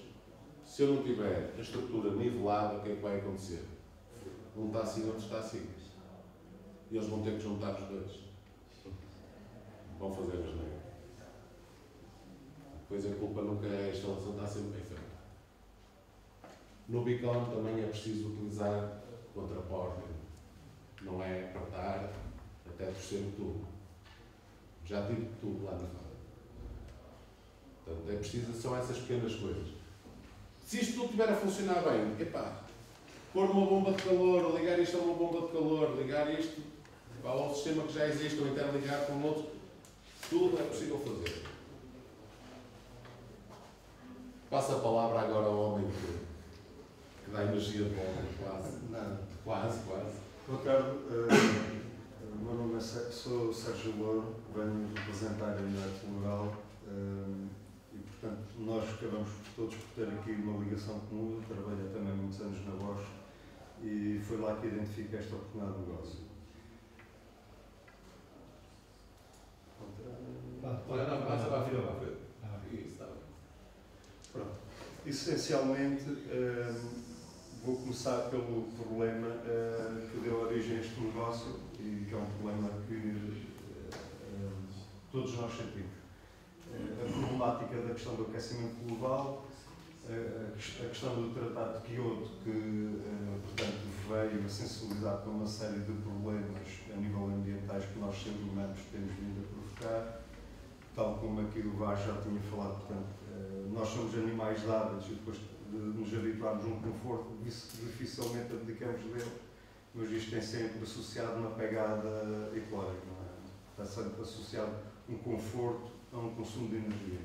se eu não tiver a estrutura nivelada, o que é que vai acontecer? Um está assim, outro está assim. E eles vão ter que juntar os dois. Vão fazer as negras. Depois a culpa nunca é a instalação, está sempre bem feita. No Beacon também é preciso utilizar contraporte. Não é apertar até torcer o tubo. Já tive tubo lá na fora. Portanto, é preciso, são essas pequenas coisas. Se isto tudo estiver a funcionar bem, pôr uma bomba de calor, ou ligar isto a uma bomba de calor, ligar isto ao sistema que já existe, ou interligar com outro, tudo é possível fazer. Passo a palavra agora ao homem que dá energia de volta, quase. Nada. Quase. Boa tarde, o meu nome sou Sérgio Louro, venho representar a Unidade Floral e, portanto, nós acabamos todos por ter aqui uma ligação comum. Eu trabalhei também muitos anos na Bosch e foi lá que identifiquei esta oportunidade de negócio. Pronto. Essencialmente, vou começar pelo problema que deu origem a este negócio e que é um problema que todos nós sentimos. A problemática da questão do aquecimento global, a questão do tratado de Kyoto, que portanto veio a sensibilizar para uma série de problemas a nível ambientais que nós, seres humanos, temos vindo a provocar, tal como aqui o Vaz já tinha falado. Portanto, nós somos animais de hábitos e depois de nos habituarmos a um conforto, dificilmente abdicamos dele, mas isto tem sempre associado uma pegada ecológica, não é? Está sempre associado um conforto a um consumo de energia.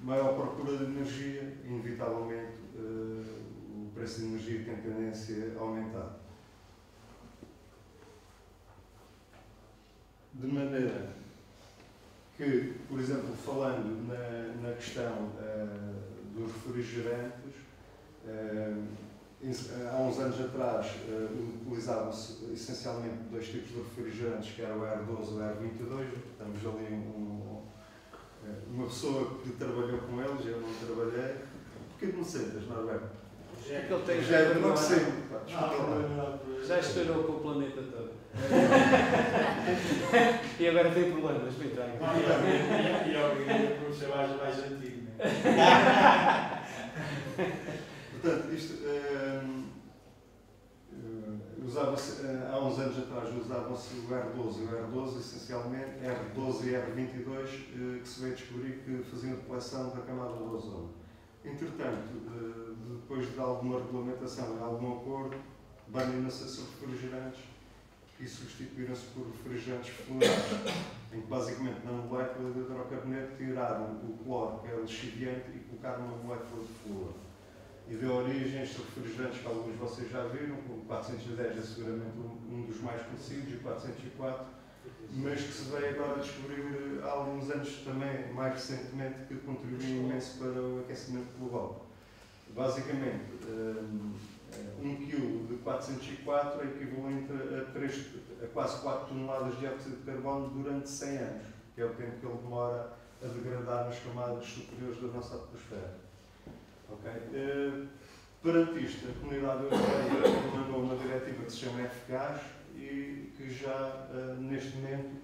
Maior procura de energia, inevitavelmente o preço de energia tem tendência a aumentar. De maneira que, por exemplo, falando na questão dos refrigerantes, há uns anos atrás utilizavam-se essencialmente dois tipos de refrigerantes, que era o R12 e o R22. Estamos ali uma pessoa que trabalhou com eles, eu não trabalhei. Porquê que não sentas, Norberto? Porque ele tem Já não já, sei. Desculpa. já estourou com o planeta todo. E agora tem problemas, bem tranquilo. E alguém por ser mais antigo, não é? Portanto, isto usava-se, há uns anos atrás usavam-se o R12 e o R12, essencialmente, R12 e R22, que se veio descobrir que faziam depleção da camada do ozono. Entretanto, depois de alguma regulamentação e algum acordo, baniram-se esses refrigerantes e substituíram-se por refrigerantes fluorados, em que basicamente na molécula de hidrocarboneto tiraram o cloro, que era lixiviante, e colocaram uma molécula de flúor. E deu origem a estes refrigerantes que alguns de vocês já viram. O 410 é seguramente um dos mais conhecidos, e o 404, mas que se veio agora a descobrir há alguns anos também, mais recentemente, que contribuem imenso para o aquecimento global. Basicamente, 1 kg de 404 é equivalente a quase 4 toneladas de dióxido de carbono durante 100 anos, que é o tempo que ele demora a degradar nas camadas superiores da nossa atmosfera. Okay? Perante isto, a Comunidade Europeia mandou uma diretiva que se chama F-Gás e que já, neste momento,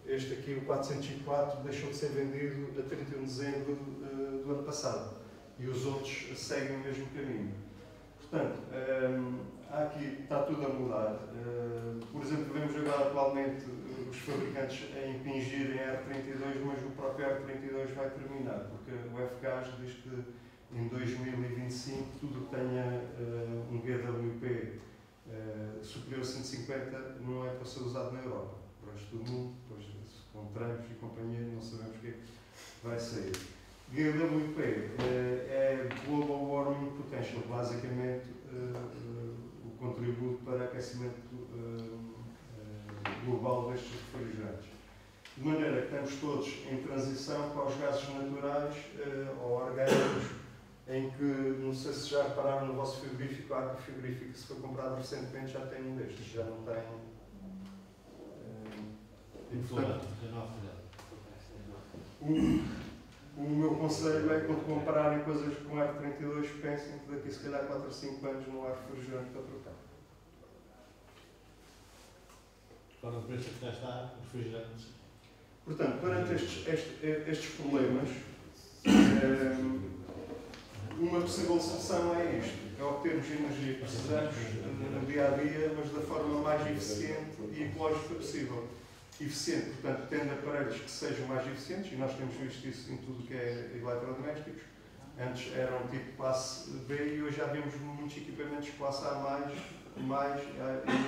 este aqui, o 404, deixou de ser vendido a 31 de dezembro do ano passado. E os outros seguem o mesmo caminho. Portanto, aqui está tudo a mudar. Por exemplo, vemos agora atualmente os fabricantes a impingirem a R32, mas o próprio R32 vai terminar, porque o F-Gás diz que em 2025 tudo que tenha um GWP superior a 150 não é para ser usado na Europa. O resto do mundo, depois com Trump e companhia, não sabemos o que é que vai sair. GWP é Global Warming Potential, basicamente o contributo para aquecimento global destes refrigerantes. De maneira que estamos todos em transição para os gases naturais ou orgânicos, em que, não sei se já repararam no vosso frigorífico, a água frigorífica que se foi comprada recentemente já tem um destes, já não tem. E, portanto, o meu conselho é, quando comprarem coisas com R32, pensem que daqui a se calhar 4 ou 5 anos não há refrigerante para trocar. Para o preço que já está, refrigerantes. Portanto, perante estes problemas, uma possível solução é isto: é obtermos a energia que precisamos no dia a dia, mas da forma mais eficiente e ecológica possível. Eficiente, portanto, tendo aparelhos que sejam mais eficientes, e nós temos visto isso em tudo o que é eletrodomésticos. Antes eram tipo classe B e hoje já vemos muitos equipamentos classe A+, e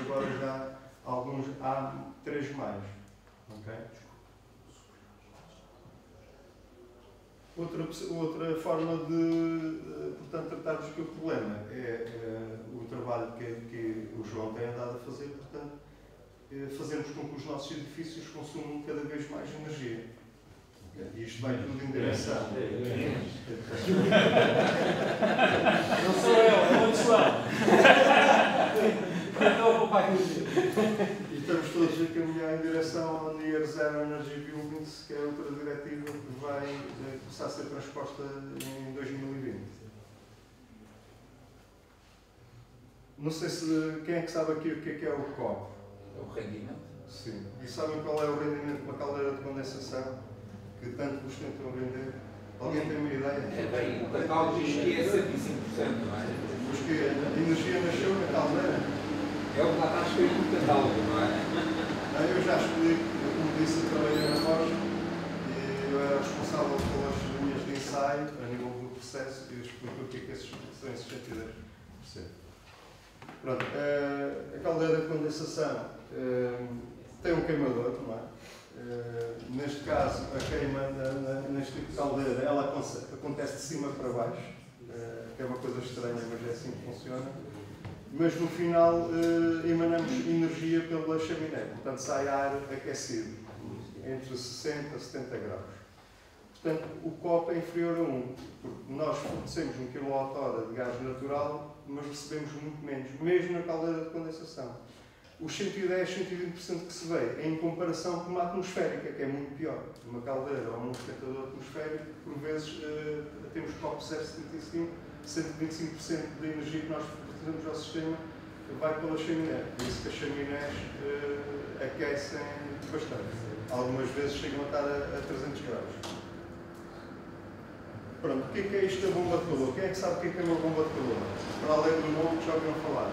agora já alguns A3+. Okay? Outra forma de, portanto, tratarmos do problema é o trabalho que o João tem andado a fazer, portanto, fazermos com que os nossos edifícios consumam cada vez mais energia. E isto vai tudo em direção. Não sou eu, é o João. Não vou para aqui. E estamos todos a caminhar em direção ao Near Zero Energy Buildings, que é outra diretiva que vai começar a ser transposta em 2020. Não sei se quem é que sabe aqui o que é o COP. O rendimento. Sim. E sabem qual é o rendimento de uma caldeira de condensação que tanto vos tentam render? Alguém tem uma ideia? É bem, o catálogo diz que é 105%, não é? Mas que a energia nasceu na caldeira? É o que lá está escrito no catálogo, não é? Eu já explico, como disse, eu trabalhei na Rocha e eu era responsável pelas linhas de ensaio a nível do processo e eu explico o que é esses são esses 72%. Pronto, a caldeira de condensação tem um queimador, não é? Neste caso, a queima neste tipo de caldeira, ela acontece de cima para baixo, que é uma coisa estranha, mas é assim que funciona. Mas no final emanamos energia pela chaminé, portanto sai ar aquecido, entre 60 a 70 graus. Portanto, o copo é inferior a 1, porque nós fornecemos 1 kWh de gás natural, mas recebemos muito menos, mesmo na caldeira de condensação. Os 110, 120% que se vê, em comparação com uma atmosférica, que é muito pior. Uma caldeira ou um esquentador atmosférico, por vezes temos copos 0,75, 125% da energia que nós fornecemos ao sistema vai pela chaminé. Por isso que as chaminés aquecem bastante. Algumas vezes chegam a estar a 300 graus. Pronto, o que é isto da bomba de calor? Quem é que sabe o que é uma bomba de calor? Para além do nome que já ouviram falar.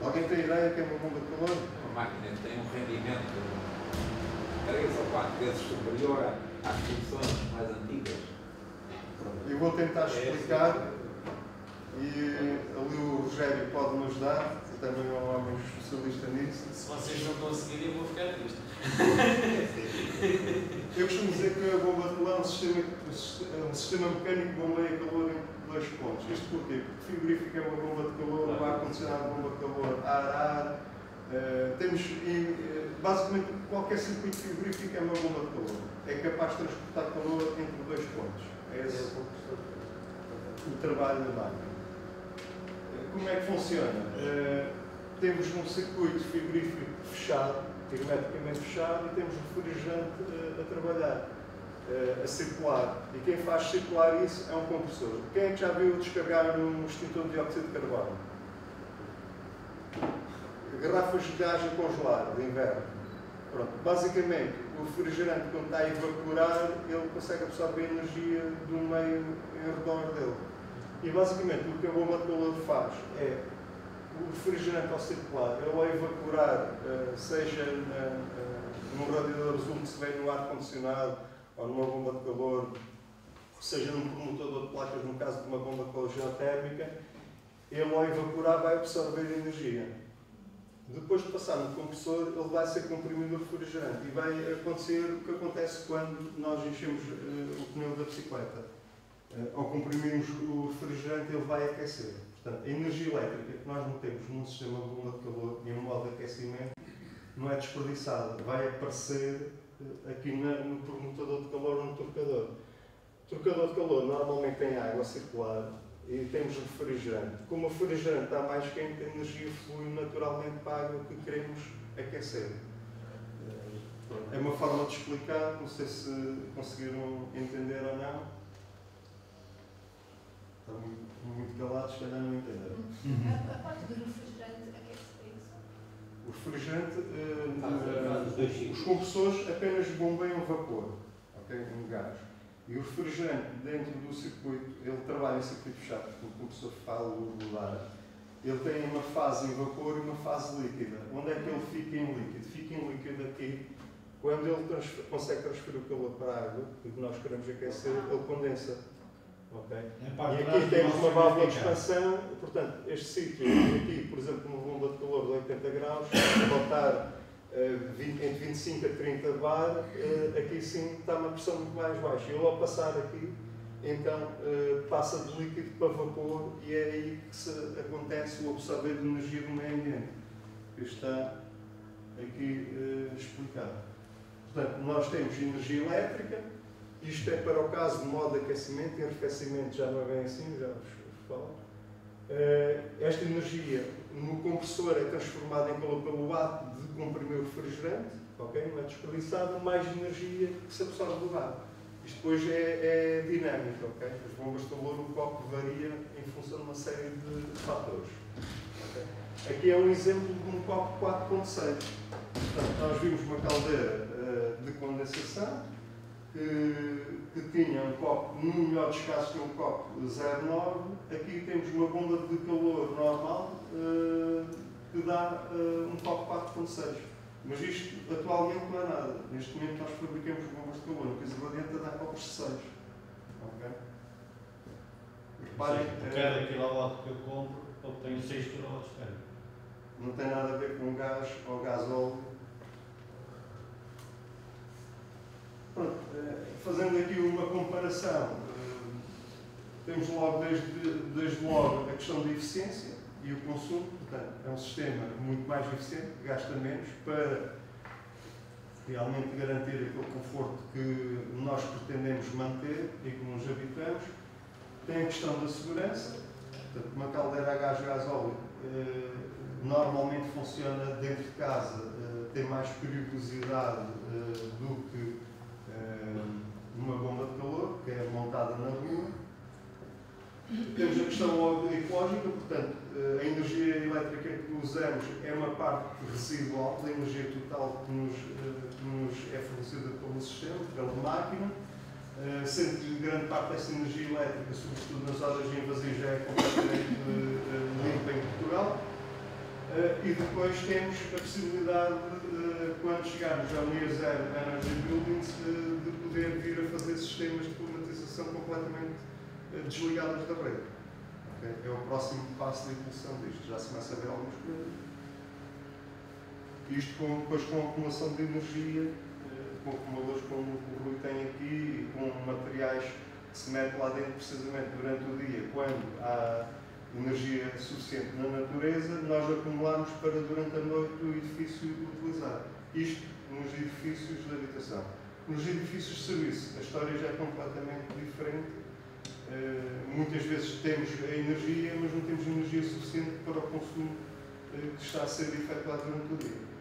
Alguém tem ideia do que é uma bomba de calor? Uma máquina tem um rendimento 3 ou 4 vezes superior às produções mais antigas. Eu vou tentar explicar e ali o Rogério pode nos ajudar, que também é um homem especialista nisso. Se vocês não conseguirem, eu vou ficar triste. Eu costumo dizer que a bomba de calor é um sistema mecânico que bombeia calor em 2 pontos. Isto porquê? Porque frigorífico é uma bomba de calor, o ar-condicionado é uma bomba de calor, ar-ar. Temos, basicamente, qualquer circuito frigorífico é uma bomba de calor. É capaz de transportar calor entre 2 pontos. É esse o trabalho da máquina. Como é que funciona? Temos um circuito frigorífico fechado, hermeticamente fechado, e temos refrigerante a trabalhar, a circular. E quem faz circular isso é um compressor. Quem é que já viu descarregar um extintor de dióxido de carbono? Garrafas de gás a congelar, de inverno. Pronto. Basicamente, o refrigerante, quando está a evaporar, ele consegue absorver energia do meio em redor dele. E basicamente, o que a bomba de calor faz é o refrigerante ao circular, ele ao evaporar, seja num radiador azul que se vê no ar-condicionado ou numa bomba de calor, seja num comutador de placas, no caso de uma bomba de calor geotérmica, ele ao evaporar vai absorver energia. Depois de passar no compressor, ele vai ser comprimido o refrigerante e vai acontecer o que acontece quando nós enchemos o pneu da bicicleta. Ao comprimirmos o refrigerante, ele vai aquecer. Portanto, a energia elétrica que nós metemos num sistema de bomba de calor e em modo de aquecimento não é desperdiçada, vai aparecer aqui no permutador de calor ou no trocador. O trocador de calor normalmente tem água circular e temos refrigerante. Como o refrigerante está mais quente, a energia flui naturalmente para a água que queremos aquecer. É uma forma de explicar, não sei se conseguiram entender ou não. Estão muito calados, se calhar não entenderam. A parte do refrigerante aquece isso? O refrigerante, os compressores apenas bombeiam vapor, okay? Um gás. E o refrigerante, dentro do circuito, ele trabalha em circuito fechado, porque o compressor fala o ar. Ele tem uma fase em vapor e uma fase líquida. Onde é que ele fica em líquido? Fica em líquido aqui. Quando ele consegue transferir o calor para a água, que nós queremos aquecer, ele condensa. Okay? E aqui temos uma válvula de expansão, portanto, este sítio aqui, por exemplo, uma bomba de calor de 80 graus, pode estar entre 25 a 30 bar, aqui sim está uma pressão muito mais baixa. E ao passar aqui, então passa de líquido para vapor e é aí que acontece o absorver de energia do meio ambiente, que está aqui explicado. Portanto, nós temos energia elétrica. Isto é para o caso de modo de aquecimento, e arrefecimento já não é bem assim, já vos falo. Esta energia no compressor é transformada em calor pelo ato de comprimir o refrigerante, okay? Não é desperdiçada, mais energia que se absorve do ar. Isto depois é dinâmico, okay? As bombas de calor, o copo varia em função de uma série de fatores. Okay? Aqui é um exemplo de um copo 4.6. Portanto, nós vimos uma caldeira de condensação, que tinha um copo, no melhor dos casos, tinha um copo 0,9. Aqui temos uma bomba de calor normal que dá um copo 4,6. Mas isto atualmente não é nada. Neste momento nós fabricamos bombas de calor, que a radiante dá copos de 6. Okay? Reparem. Cada quilowatt que eu compro, eu tenho 6 kW de carga. não tem nada a ver com gás ou gasóleo. Pronto, fazendo aqui uma comparação, temos logo desde logo a questão da eficiência e o consumo. Portanto, é um sistema muito mais eficiente, que gasta menos, para realmente garantir aquele conforto que nós pretendemos manter e que nos habituamos. Tem a questão da segurança. Portanto, uma caldeira a gás e gasóleo normalmente funciona dentro de casa, tem mais perigosidade do que numa bomba de calor, que é montada na rua. Temos a questão ecológica, portanto, a energia elétrica que usamos é uma parte residual da energia total que nos é fornecida pelo sistema, pela máquina, sendo que grande parte dessa energia elétrica, sobretudo nas horas de invasão, já é completamente limpa em Portugal. E depois temos a possibilidade, quando chegarmos ao Near Zero Energy Buildings, de poder vir a fazer sistemas de climatização completamente desligados da rede. Okay? É o próximo passo da evolução disto. Já se começa a ver algumas coisas. Isto depois com a acumulação de energia, com acumuladores como o Rui tem aqui e com materiais que se metem lá dentro precisamente durante o dia, quando há energia suficiente na natureza, nós acumulamos para durante a noite o edifício utilizar. Isto nos edifícios de habitação. Nos edifícios de serviço, a história já é completamente diferente. Muitas vezes temos a energia, mas não temos energia suficiente para o consumo que está a ser efetuado durante o dia.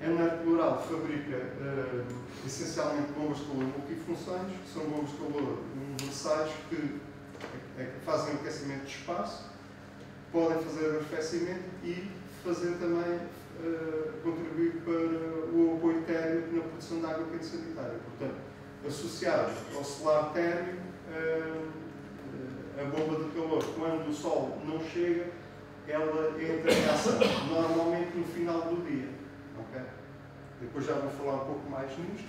A Enerplural fabrica essencialmente bombas de calor multifunções, que são bombas de calor universais que fazem aquecimento de espaço, podem fazer arrefecimento e fazer também contribuir para o apoio térmico na produção de água quente sanitária. Portanto, associado ao solar térmico, a bomba de calor, quando o sol não chega, ela entra em ação, normalmente no final do dia. Okay? Depois já vou falar um pouco mais nisto.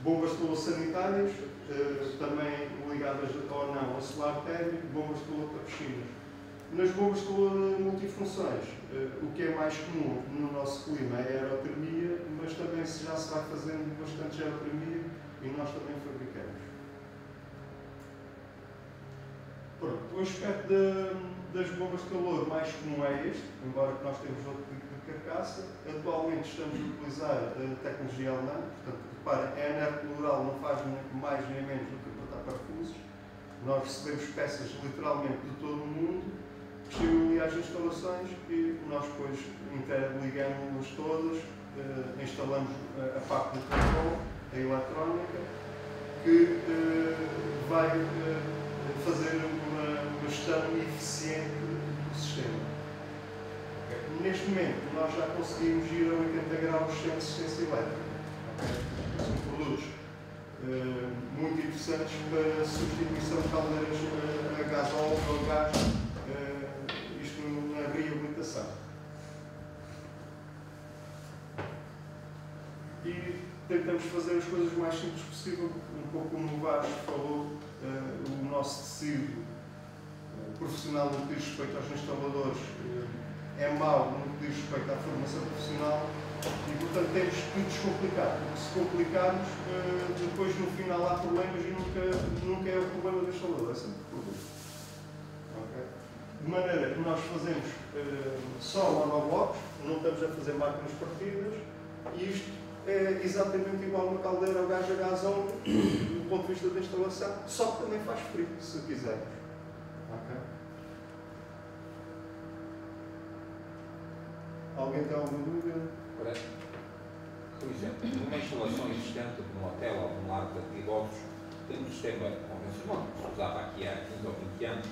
Bombas de calor sanitárias, também ligadas ou não ao solar térmico, bombas de calor para piscinas. Nas bombas de calor multifunções, o que é mais comum no nosso clima é a aerotermia, mas também já se vai fazendo bastante geotermia e nós também fabricamos. Pronto, o aspecto das bombas de calor mais comum é este, embora que nós temos outro tipo de carcaça. Atualmente estamos a utilizar a tecnologia alemã, portanto, reparem, a Enerplural não faz mais nem menos do que apertar parafusos. Nós recebemos peças literalmente de todo o mundo, que chegam ali às instalações e nós depois interligamos-las todas, instalamos a parte do controle, a eletrónica, que vai fazer uma gestão eficiente do sistema. Okay. Neste momento, nós já conseguimos ir a 80 graus sem assistência elétrica. Okay. São produtos muito interessantes para substituição de caldeiras a gasóleo ou gás, isto na reabilitação. E tentamos fazer as coisas o mais simples possível, um pouco como o Vasco falou, o nosso tecido profissional no que diz respeito aos instaladores é mau no que diz respeito à formação profissional e, portanto, temos que descomplicar, porque se complicarmos, depois no final há problemas e nunca é o problema do instalador, é sempre o produto. Okay? De maneira que nós fazemos só monoblocos, não estamos a fazer máquinas partidas e isto é exatamente igual a uma caldeira ao gás a gasóleo do ponto de vista da instalação, só que também faz frio, se quisermos. Okay? Alguém tem alguma dúvida? Por exemplo, numa instalação existente de um hotel ou de um lar de idosos, tem um sistema convencional que se usava aqui há 15 ou 20 anos,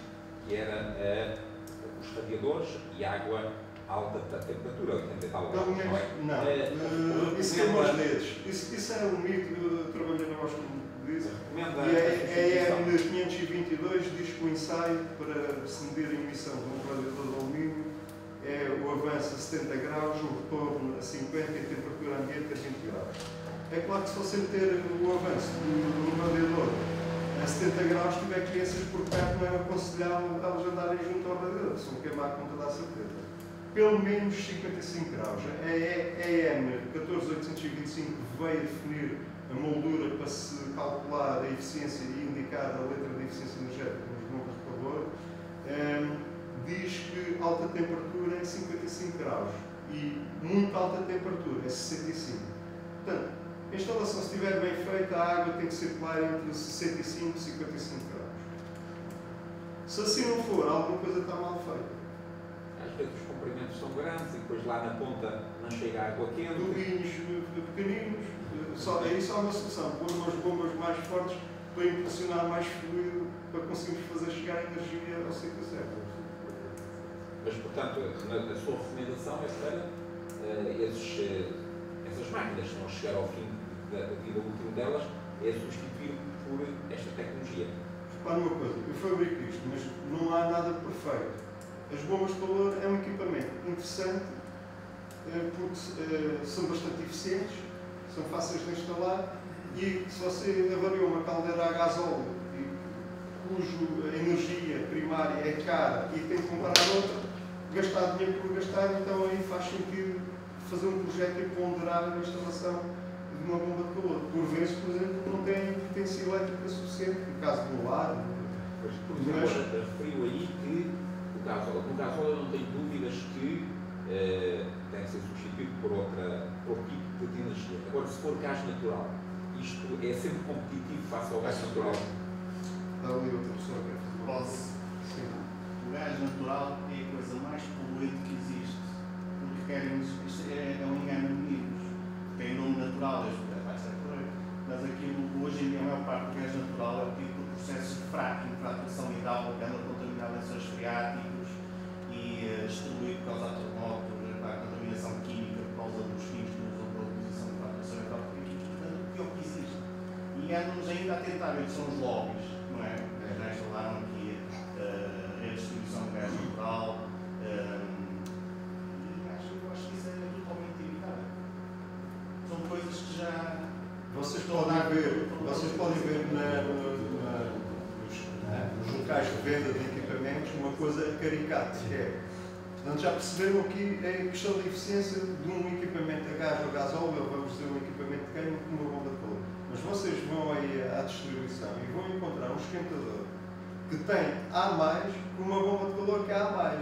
que era os radiadores e água alta temperatura, 80 e tal graus. Não, isso tem uns dedos. Isso é um mito, eu trabalhei no gosto disso. E a EN 522 diz que o ensaio para se medir a emissão de um radiador de alumínio é o avanço a 70 graus, o retorno a 50 e a temperatura ambiente a 20 graus. É claro que se você meter o avanço de um radiador a 70 graus, se tiver crianças por perto, não é aconselhável elas andarem junto ao radiador, se vão queimar com toda a certeza. Pelo menos 55 graus. A EN 14825 veio definir a moldura para se calcular a eficiência e indicar a letra de eficiência energética nos bombas de calor. Diz que alta temperatura é 55 graus e muito alta temperatura é 65. Portanto, a instalação, se estiver bem feita, a água tem que circular entre 65 e 55 graus. Se assim não for, alguma coisa está mal feita. Às vezes os comprimentos são grandes e depois lá na ponta não chega água quente. Tubinhos pequeninos, aí só há uma solução: pôr umas bombas mais fortes para impulsionar mais fluido para conseguirmos fazer chegar a energia ao sítio certo. Mas, portanto, a sua recomendação é para essas máquinas que vão chegar ao fim da vida útil delas, é substituir por esta tecnologia. Repare uma coisa, eu fabrico isto, mas não há nada perfeito. As bombas de calor é um equipamento interessante porque são bastante eficientes, são fáceis de instalar e se você avaliou uma caldeira a gasóleo cuja energia primária é cara e tem que comprar outra, gastar dinheiro por gastar, então aí faz sentido fazer um projeto e ponderar a instalação de uma bomba de calor. Por vezes, por exemplo, não tem potência elétrica suficiente, no caso do lar. Mas, por exemplo, referiu aí que no gasóleo não tenho dúvidas que tem que ser substituído por outro tipo de energia. Agora, se for gás natural, isto é sempre competitivo face ao gás natural? Há ali outra pessoa que quer fazer. Posso? Sim. O gás natural é a coisa mais poluente que existe. Porque isto é um engano de meninos. Tem nome natural, vai ser correto. Mas aquilo, hoje em dia, a maior parte do gás natural é o tipo de processo de fracking, fracturação hidráulica, anda contaminado em lençóis freáticos e destruído por causa de terremotos, a contaminação química por causa dos fins que usam para a utilização de fracturação hidráulica. Portanto, o pior que existe. E andam-nos ainda a tentar ver que são os lobbies, não é? Já instalaram aqui a distribuição de gás natural. Eu acho que isso é totalmente evitável. São coisas que já. Vocês podem ver nos locais de venda de equipamentos uma coisa caricata, que é. Portanto, já perceberam que é a questão da eficiência de um equipamento a gás ou gasóleo, ou vamos dizer um equipamento de queima com uma bomba de calor. Mas vocês vão aí à distribuição e vão encontrar um esquentador que tem A+, com uma bomba de calor que é A+.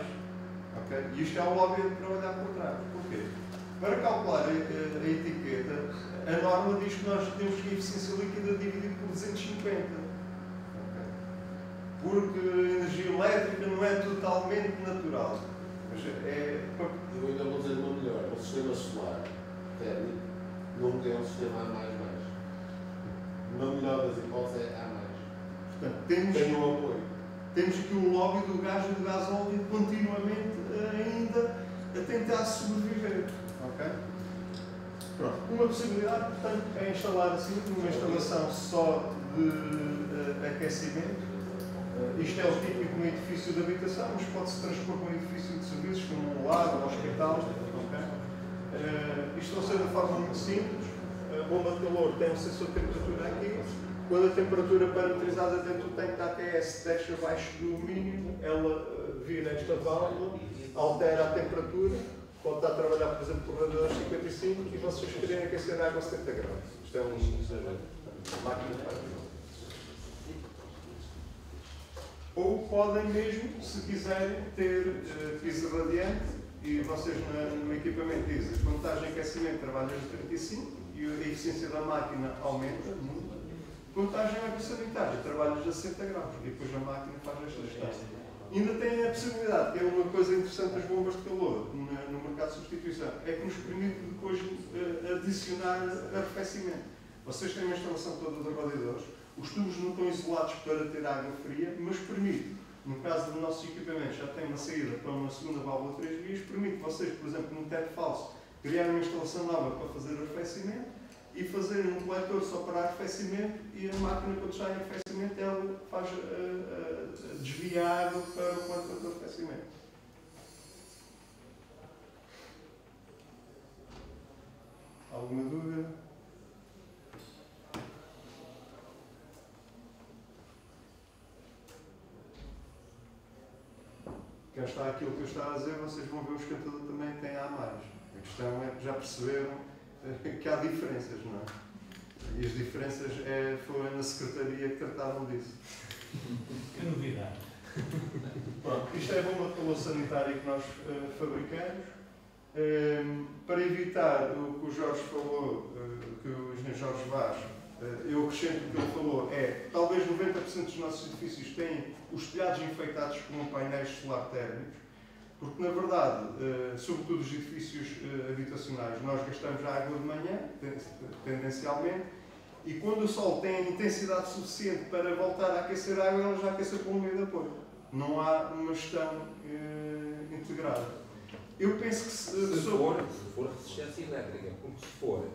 Okay? E isto é o lobby a trabalhar por trás. Porquê? Para calcular a etiqueta, a norma diz que nós temos que a eficiência líquida dividir por 250. Okay? Porque a energia elétrica não é totalmente natural. Mas Eu ainda vou dizer uma melhor. O sistema solar térmico não tem um sistema A++. Na melhor das hipóteses é A+. Portanto, Tem um apoio. temos que o lobby do gás e do gasóleo continuamente ainda a tentar sobreviver. Ok? Pronto. Uma possibilidade, portanto, é instalar assim, uma instalação só de aquecimento. Isto é o típico de um edifício de habitação, mas pode-se transpor para um edifício de serviços, como um lar, um hospital. Okay? Isto vai ser de forma muito simples. A bomba de calor tem um sensor de temperatura aqui. Quando a temperatura parametrizada dentro do tanque da ATS desce abaixo do mínimo, ela vira esta válvula, altera a temperatura, pode estar a trabalhar, por exemplo, por radiadores 55 e vocês querem aquecer a água a 70 graus. Isto é uma máquina de fazer. Ou podem mesmo, se quiserem, ter piso radiante e vocês no equipamento dizem a contagem de aquecimento trabalha a 35 e a eficiência da máquina aumenta muito. Contagem é sanitária, trabalhas a 60 graus e depois a máquina faz esta gestão. Ainda tem a possibilidade, que é uma coisa interessante das bombas de calor no mercado de substituição, é que nos permite depois adicionar arrefecimento. Vocês têm uma instalação toda de radiadores, os tubos não estão isolados para ter água fria, mas permite, no caso dos nossos equipamentos, já tem uma saída para uma segunda válvula 3 vias, permite vocês, por exemplo, num teto falso, criar uma instalação nova para fazer arrefecimento e fazerem um coletor só para arrefecimento e a máquina, quando está em arrefecimento, ela faz desviar água para o coletor de arrefecimento. Alguma dúvida? cá está aquilo que eu estava a dizer, vocês vão ver o escantador também tem A mais. A questão é que já perceberam que há diferenças, não é? E as diferenças foram na Secretaria que tratavam disso. Que novidade. Pronto, isto é a bomba de calor sanitária que nós fabricamos. Para evitar o que o Jorge falou, que o engenheiro Jorge Vaz, eu acrescento o que ele falou, talvez 90% dos nossos edifícios têm os telhados enfeitados com painéis solar térmicos, porque na verdade, sobretudo os edifícios habitacionais, nós gastamos a água de manhã, tendencialmente, e quando o sol tem a intensidade suficiente para voltar a aquecer a água, ela já aquece pelo meio de apoio. Não há uma gestão integrada. Eu penso que se for resistência elétrica, porque se for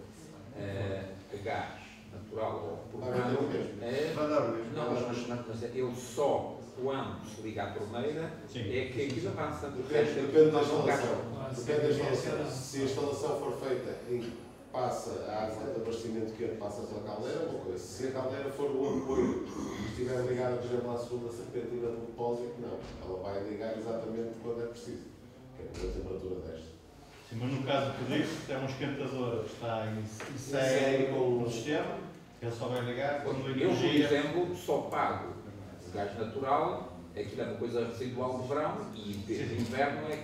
a gás natural ou por vai dar o mesmo. Não, mas ele só quando se liga à torneira é que aquilo avança. Depende da instalação. Se a instalação for feita em que passa a água de abastecimento quente, passa pela caldeira, uma coisa. Se a caldeira for o apoio e estiver ligada, por exemplo, à segunda serpentina do depósito, não. Ela vai ligar exatamente quando é preciso. Que é a temperatura desta. Sim, mas no caso que disse, é um esquentador que está em série com o sistema, ele só vai ligar quando a Eu, por energia... exemplo, só pago o gás natural, aquilo é uma coisa residual de verão, e de inverno é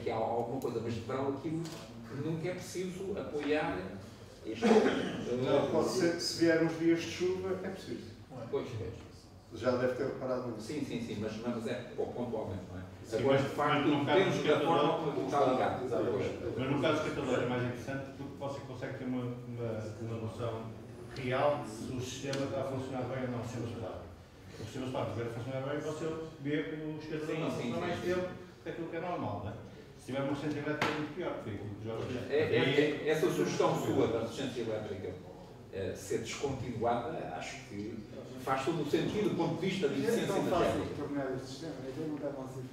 que há alguma coisa, mas de verão aquilo nunca é preciso apoiar este... Não, pode ser, se vier uns dias de chuva, é preciso. Pois. Já deve ter reparado nisso. Sim, mas é pontualmente, não é? Sim, agora, mas de facto, no caso depende da forma como está ligado. Mas no caso do esquentador é mais interessante porque você consegue ter uma noção real de se o sistema está a funcionar bem ou não, o sistema solar. O sistema solar estiver a funcionar bem, você vê que o esquentador não funciona mais tempo daquilo que é normal, não é? Se tiver uma resistência elétrica é muito pior, porque aquilo que já essa sugestão sua da resistência elétrica ser descontinuada, acho que faz todo o sentido do ponto de vista da eficiência energética. É tão fácil tornar este sistema, não dá para ser.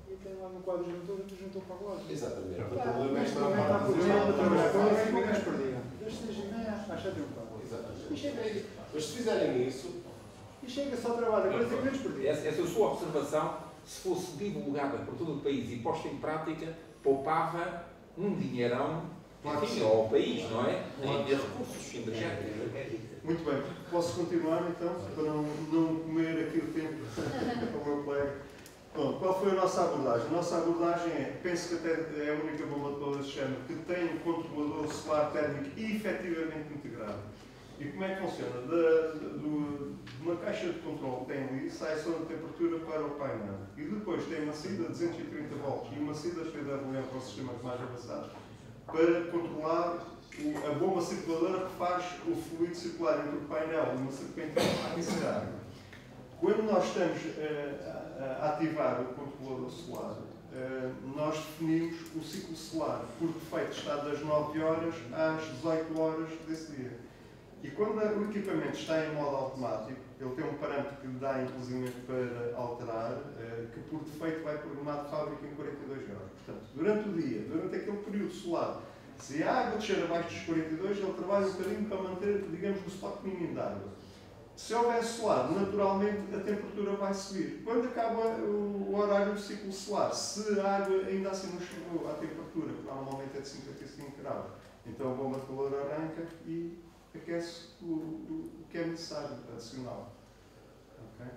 E tem lá no quadro juntou para a loja. Exatamente. O problema é estar está por exemplo para trabalhar com as minutos por dia. Das 6h30 às 7h15. Exatamente. Mas se fizerem isso... E chega só a trabalhar 40 minutos por dia. Essa sua observação, se fosse divulgada por todo o país e posta em prática, poupava um dinheirão ao país, não é? Em recursos energéticos. Muito bem, posso continuar então, para não comer aqui o tempo ao meu colega. Bom, qual foi a nossa abordagem? A nossa abordagem penso que até é a única bomba de calor deste género que tem um controlador solar térmico efetivamente integrado. E como é que funciona? De uma caixa de controle que tem ali, sai a sua temperatura para o painel. E depois tem uma saída de 230 volts e uma saída PWM para o sistema mais avançado para controlar a bomba circuladora que faz o fluido circular entre o painel e uma serpentina a aquecer a água. Quando nós estamos a ativar o controlador solar, nós definimos o ciclo solar. Por defeito está das 9 horas às 18 horas desse dia. E quando o equipamento está em modo automático, ele tem um parâmetro que lhe dá inclusive para alterar, que por defeito vai programar de fábrica em 42 graus. Portanto, durante o dia, durante aquele período solar, se a água descer abaixo dos 42, ele trabalha um bocadinho para manter, digamos, o estoque mínimo de água. Se houver solar, naturalmente a temperatura vai subir. Quando acaba o horário do ciclo solar, se a água ainda assim não chegou à temperatura, que normalmente é de 55 graus, então a bomba de calor arranca e aquece o que é necessário adicional. Okay?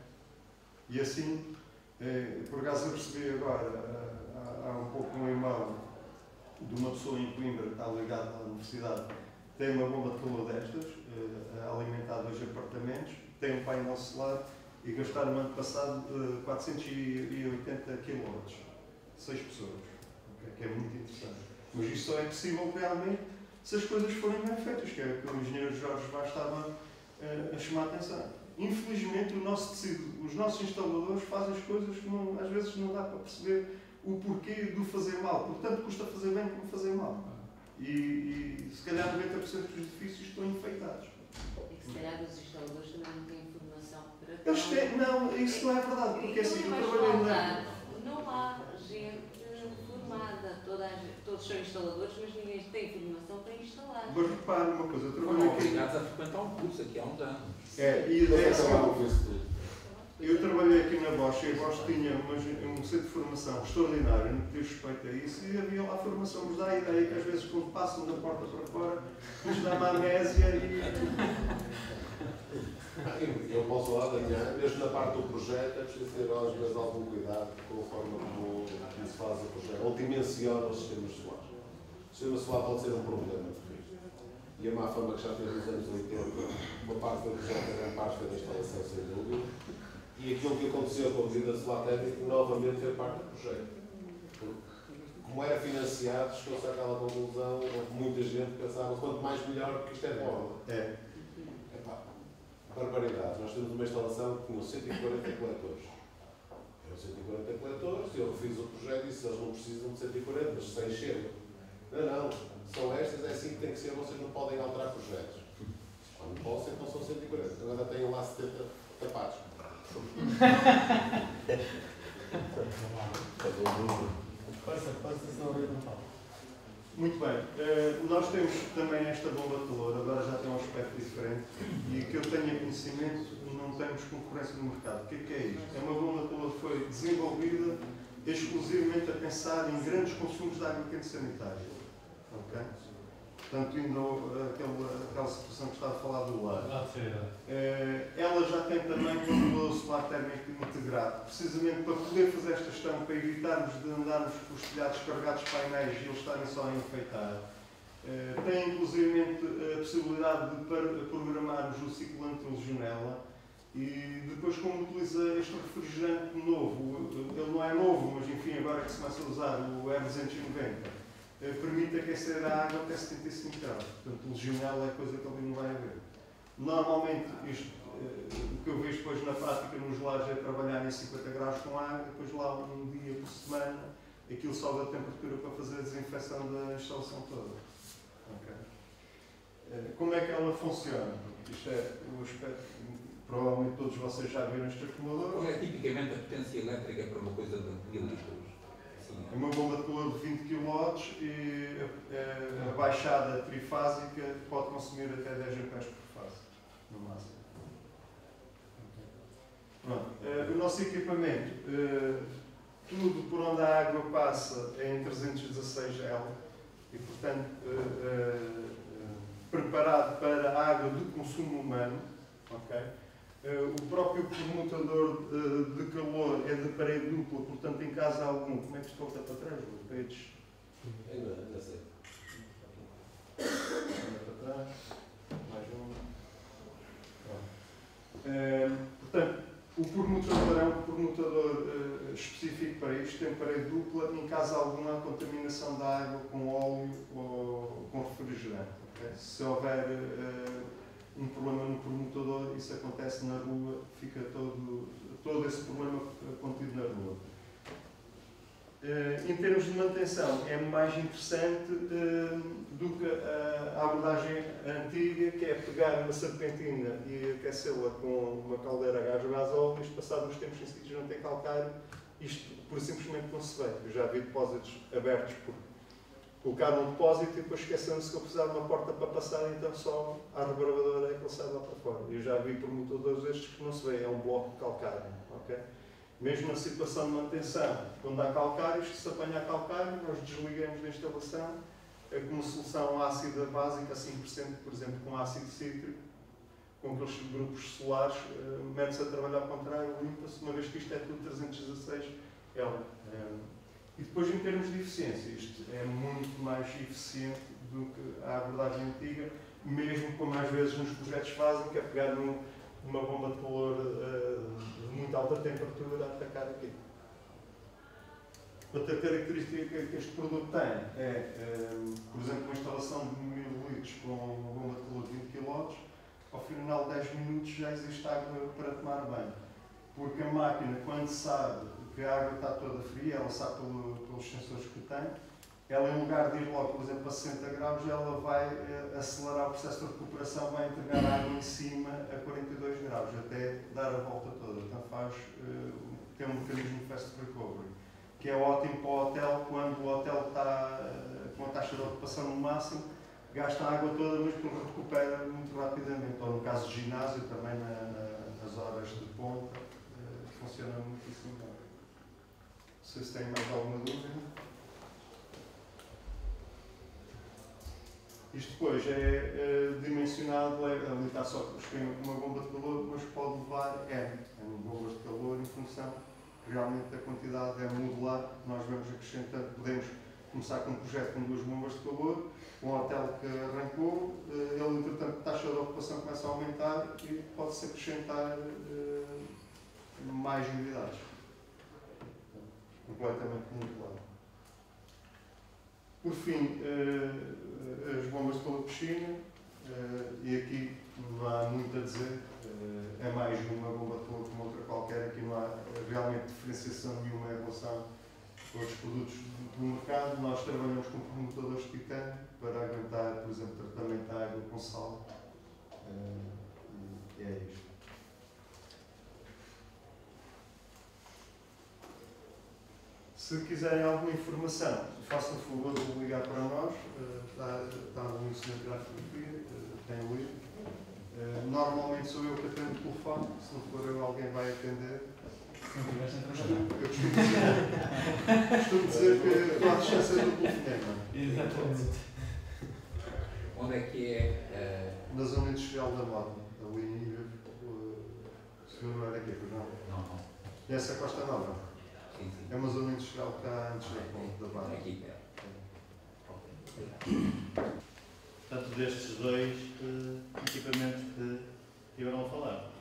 E assim, por acaso eu percebi agora, há um pouco um e-mail de uma pessoa em Coimbra que está ligada à universidade, tem uma bomba de calor destas, a alimentar 2 apartamentos, tem um painel solar e gastaram no ano passado 480 kW, 6 pessoas, okay? Que é muito interessante. Mas isso só é possível realmente se as coisas forem bem feitas, que é o que o engenheiro Jorge Vaz estava a chamar a atenção. Infelizmente, o nosso tecido, os nossos instaladores fazem as coisas que às vezes não dá para perceber o porquê do fazer mal. Portanto, custa fazer bem como fazer mal. E se calhar 90% dos edifícios estão enfeitados. E se calhar os instaladores também não têm informação para... Eles têm, não, isso não é verdade, porque assim, eu trabalhei na... Não há gente formada, todos são instaladores, mas ninguém tem informação para instalar. Mas repare uma coisa, eu trabalhei Foram aqui... obrigados a frequentar um curso aqui há uns anos. E Não é só o curso. Eu trabalhei aqui na Bosch e a Bosch tinha um centro de formação extraordinário no que diz respeito a isso e havia lá formação, nos dá a ideia que às vezes quando passam da porta para fora nos dá uma amnésia e... Eu posso falar da minha, mesmo na parte do projeto, é preciso ter às vezes algum cuidado com a forma como se faz o projeto, ou dimensiona os sistemas solares. O sistema solar pode ser um problema. E a má fama que já teve nos anos 80, uma parte do projeto era parte da instalação, sem dúvida. E aquilo que aconteceu com a medida solar térmica, novamente, foi parte do projeto. Porque, como era financiado, chegou-se àquela conclusão, houve muita gente que pensava, quanto mais melhor, porque isto é bom. É. Barbaridade. Nós temos uma instalação que tinha 140 coletores. Eram 140 coletores, e eu refiz o projeto e disse, eles não precisam de 140, mas 100 chegam. Não, são estas, é assim que tem que ser, vocês não podem alterar projetos. Não posso, então são 140. Agora tenho lá 70 tapados. Muito bem. Nós temos também esta bomba de calor, agora já tem um aspecto diferente e que eu tenha conhecimento, não temos concorrência no mercado. O que é isto? É uma bomba de calor que foi desenvolvida exclusivamente a pensar em grandes consumos de água quente sanitária. Ok? Portanto, indo àquela situação que estava a falar do lar. Ela já tem também um controlador solar térmico integrado, precisamente para poder fazer esta gestão, para evitarmos de andarmos com os telhados carregados de painéis e eles estarem só a enfeitar. Tem inclusive a possibilidade de programarmos o ciclo anti-legionela e depois, como utiliza este refrigerante novo, ele não é novo, mas enfim, agora que se começa a usar o R290, permite aquecer a água até 75 graus. Portanto, legionela é coisa que ali não vai haver. Normalmente, o que eu vejo depois na prática nos lares é trabalhar em 50 graus com água, depois lá um dia por semana, aquilo sobe a temperatura para fazer a desinfecção da instalação toda. Okay. Como é que ela funciona? Isto é o aspecto, provavelmente todos vocês já viram este acumulador. Qual é tipicamente a potência elétrica para uma coisa de 1000 litros? É uma bomba de calor de 20 kW e a baixada trifásica pode consumir até 10 amperes por fase, no máximo. Pronto. O nosso equipamento, tudo por onde a água passa é em 316L e, portanto, preparado para a água de consumo humano. Okay? O próprio permutador de calor é de parede dupla, portanto, em caso algum, como é que estou a para trás, Luís? Paredes? Ainda sei. Para trás. Mais um. Portanto, o permutador é um permutador específico para isto, tem parede dupla, em caso algum há contaminação da água com óleo ou com refrigerante. Okay? Se houver um problema no permutador, isso acontece na rua, fica todo esse problema contido na rua. Em termos de manutenção, é mais interessante do que a abordagem antiga, que é pegar uma serpentina e aquecê-la com uma caldeira a gás ou gasóleo, mas passado uns tempos em sítios não tem calcário, isto por simplesmente não se vê. Eu já vi depósitos abertos por colocar um depósito e depois esquecendo-se que eu precisava de uma porta para passar, então só a rebarbadora é que ele sai lá para fora. Eu já vi permutadores destes que não se vê, é um bloco de calcário. Okay? Mesmo na situação de manutenção, quando há calcário, se apanha calcário, nós desligamos da instalação com uma solução ácida básica, 5%, por exemplo, com ácido cítrico, com aqueles grupos solares, mete-se a trabalhar ao contrário, limpa-se, uma vez que isto é tudo 316 L. E depois, em termos de eficiência, isto é muito mais eficiente do que a abordagem antiga, mesmo como às vezes nos projetos fazem, que é pegar uma bomba de calor de muito alta temperatura a atacar aqui. Outra característica que este produto tem é, por exemplo, uma instalação de 1000 litros com uma bomba de calor de 20 kW, ao final de 10 minutos já existe água para tomar banho. Porque a máquina, quando sabe que a água está toda fria, ela sabe pelos sensores que tem, ela, em lugar de ir logo, por exemplo, a 60 graus, ela vai acelerar o processo de recuperação, vai entregar a água em cima a 42 graus, até dar a volta toda. Então tem um mecanismo de fast recovery, que é ótimo para o hotel, quando o hotel está com a taxa de ocupação no máximo, gasta a água toda, mas depois recupera muito rapidamente. Ou no caso de ginásio, também nas horas de ponta, funciona muitíssimo bem. Não sei se tem mais alguma dúvida. Isto depois é dimensionado, ali está só uma bomba de calor, mas pode levar N bombas de calor em função, realmente a quantidade é modular, nós vamos acrescentando, podemos começar com um projeto com 2 bombas de calor, um hotel que arrancou, ele entretanto a taxa de ocupação começa a aumentar e pode-se acrescentar mais unidades. Completamente modulado. Por fim, as bombas de calor de piscina, e aqui não há muito a dizer, é mais uma bomba de calor como outra qualquer, aqui não há realmente diferenciação nenhuma em relação a outros produtos do mercado. Nós trabalhamos com permutadores de titânio para aguentar, por exemplo, tratamento de água com sal, e é isto. Se quiserem alguma informação, façam o favor de ligar para nós, está no ensinamento da fotografia, tem o livro. Normalmente sou eu que atendo o telefone, se não for eu, alguém vai atender. Eu costumo dizer que estou à distância do telefonema. Exatamente. Onde é que é? Na zona industrial da moda, ali, se não era aqui, pois não? Não. Conhece a Costa Nova? Sim, sim. É uma zona industrial que está antes da ponte da Barra. Aqui perto. Portanto, destes dois equipamentos que tiveram a falar.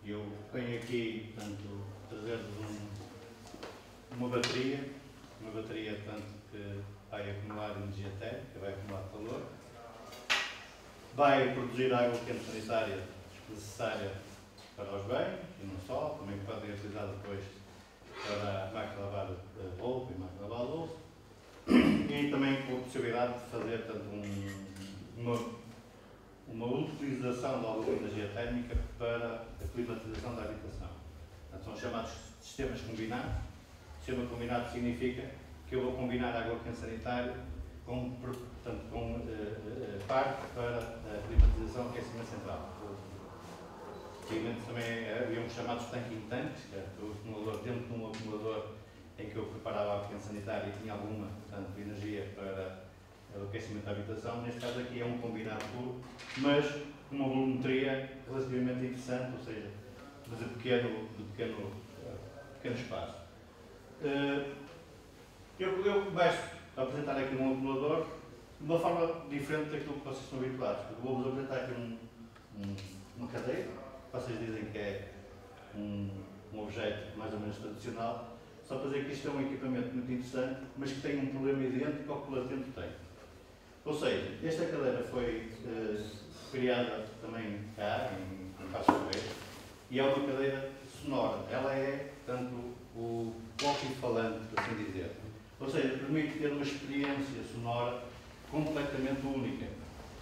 Eu tenho aqui, portanto, trazer-vos uma bateria tanto que vai acumular energia térmica, vai acumular calor, vai produzir água quente sanitária necessária para os banhos e não só, também pode ser utilizada depois para a máquina de lavar roupa e máquina de lavar louça, e também com a possibilidade de fazer tanto uma utilização de alguma energia térmica para a climatização da habitação. Portanto, são chamados sistemas combinados. Sistema combinado significa que eu vou combinar água quente sanitária com parte para a climatização e aquecimento central. Antigamente também haviam chamados tanques, que era o acumulador dentro de um acumulador em que eu preparava a água quente sanitária e tinha alguma, portanto, energia para o aquecimento da habitação. Neste caso aqui é um combinado puro, mas com uma volumetria relativamente interessante, ou seja, de pequeno espaço. Eu vais apresentar aqui um acumulador de uma forma diferente daquilo que vocês estão habituados. Vou-vos apresentar aqui uma cadeira, vocês dizem que é um objeto mais ou menos tradicional, só para dizer que isto é um equipamento muito interessante, mas que tem um problema idêntico ao que o latente tem. Ou seja, esta cadeira foi criada também cá, em Passos Ferreira, e é uma cadeira sonora. Ela é, portanto, o altifalante, por assim dizer. Ou seja, permite ter uma experiência sonora completamente única.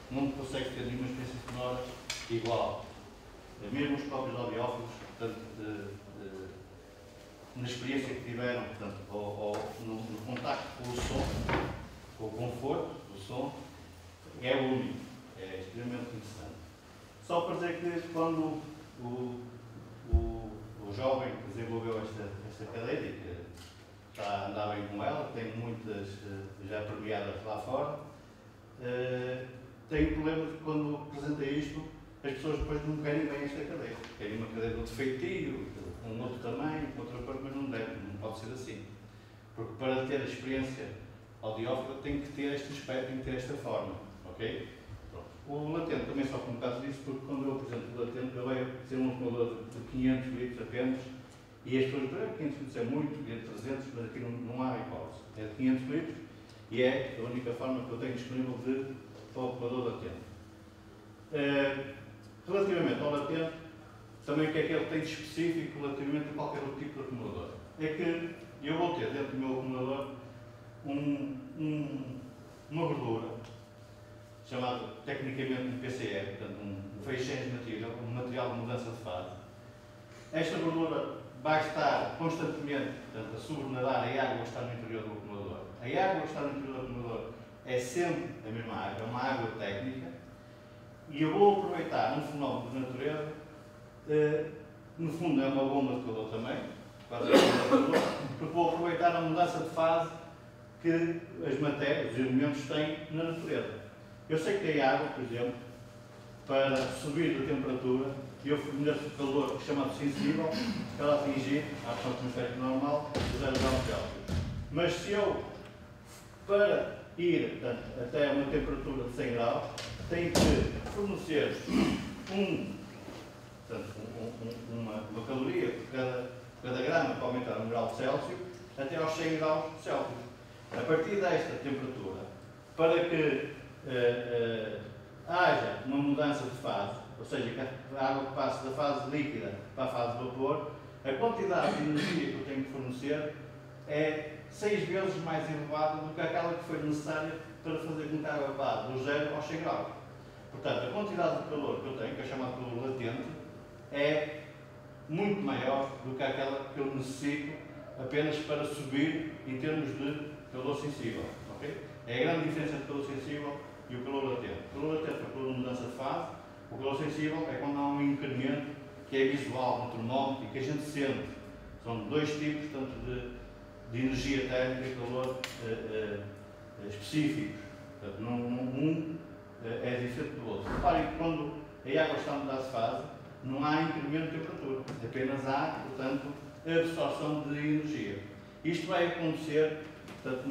Não consegue ter nenhuma experiência sonora igual. Mesmo os próprios audiófilos, portanto, na experiência que tiveram, portanto, no contacto com o som, com o conforto do som, é único, é extremamente interessante. Só para dizer que quando o jovem que desenvolveu esta cadeira e que está a andar bem com ela, tem muitas já premiadas lá fora, tem o problema de que quando apresenta isto, as pessoas depois não querem bem esta cadeira. Querem uma cadeira de outro feitio, com um outro tamanho, com outra cor, mas não deve, não pode ser assim. Porque para ter a experiência audiófila tem que ter este aspecto, tem que ter esta forma, ok? Pronto. O latente também sofre um bocado disso, porque quando eu apresento o latente, ele vai ser um acumulador de 500 litros apenas, e as pessoas dizem, 500 litros é muito, é 300, mas aqui não há hipótese. É de 500 litros e é a única forma que eu tenho disponível para o acumulador latente. Relativamente ao latente, também o que é que ele tem de específico relativamente a qualquer outro tipo de acumulador? É que eu vou ter dentro do meu acumulador uma gordura, chamada tecnicamente um PCR, portanto um phase change material, um material de mudança de fase. Esta gordura vai estar constantemente, portanto, a sobrenadar a água que está no interior do acumulador. A água que está no interior do acumulador é sempre a mesma água, é uma água técnica, e eu vou aproveitar um fenómeno de natureza no fundo é uma bomba de calor também, quase a bomba de calor, porque vou aproveitar a mudança de fase que as matérias, os elementos têm na natureza. Eu sei que tem água, por exemplo, para subir a temperatura, e eu forneço o calor chamado sensível para atingir a pressão atmosférica normal de 0 graus Celsius. Mas se eu, para ir portanto, até uma temperatura de 100 graus, tenho que fornecer uma caloria por cada grama para aumentar 1 grau Celsius até aos 100 graus Celsius. A partir desta temperatura, para que haja uma mudança de fase, ou seja, que a água passe da fase líquida para a fase de vapor, a quantidade de energia que eu tenho que fornecer é 6 vezes mais elevada do que aquela que foi necessária para fazer com que a água vá do 0 aos 100 graus. Portanto, a quantidade de calor que eu tenho, que é chamado calor latente, é muito maior do que aquela que eu necessito apenas para subir em termos de calor sensível. Okay? É a grande diferença entre o calor sensível e o calor latente. O calor latente é o calor de mudança de fase. O calor sensível é quando há um incremento que é visual no termómetro e que a gente sente. São dois tipos, tanto de energia térmica e calor específicos. Portanto, um é diferente do outro. Reparem que quando a água está a mudar de fase, não há incremento de temperatura. Apenas há, portanto, absorção de energia. Isto vai acontecer, portanto,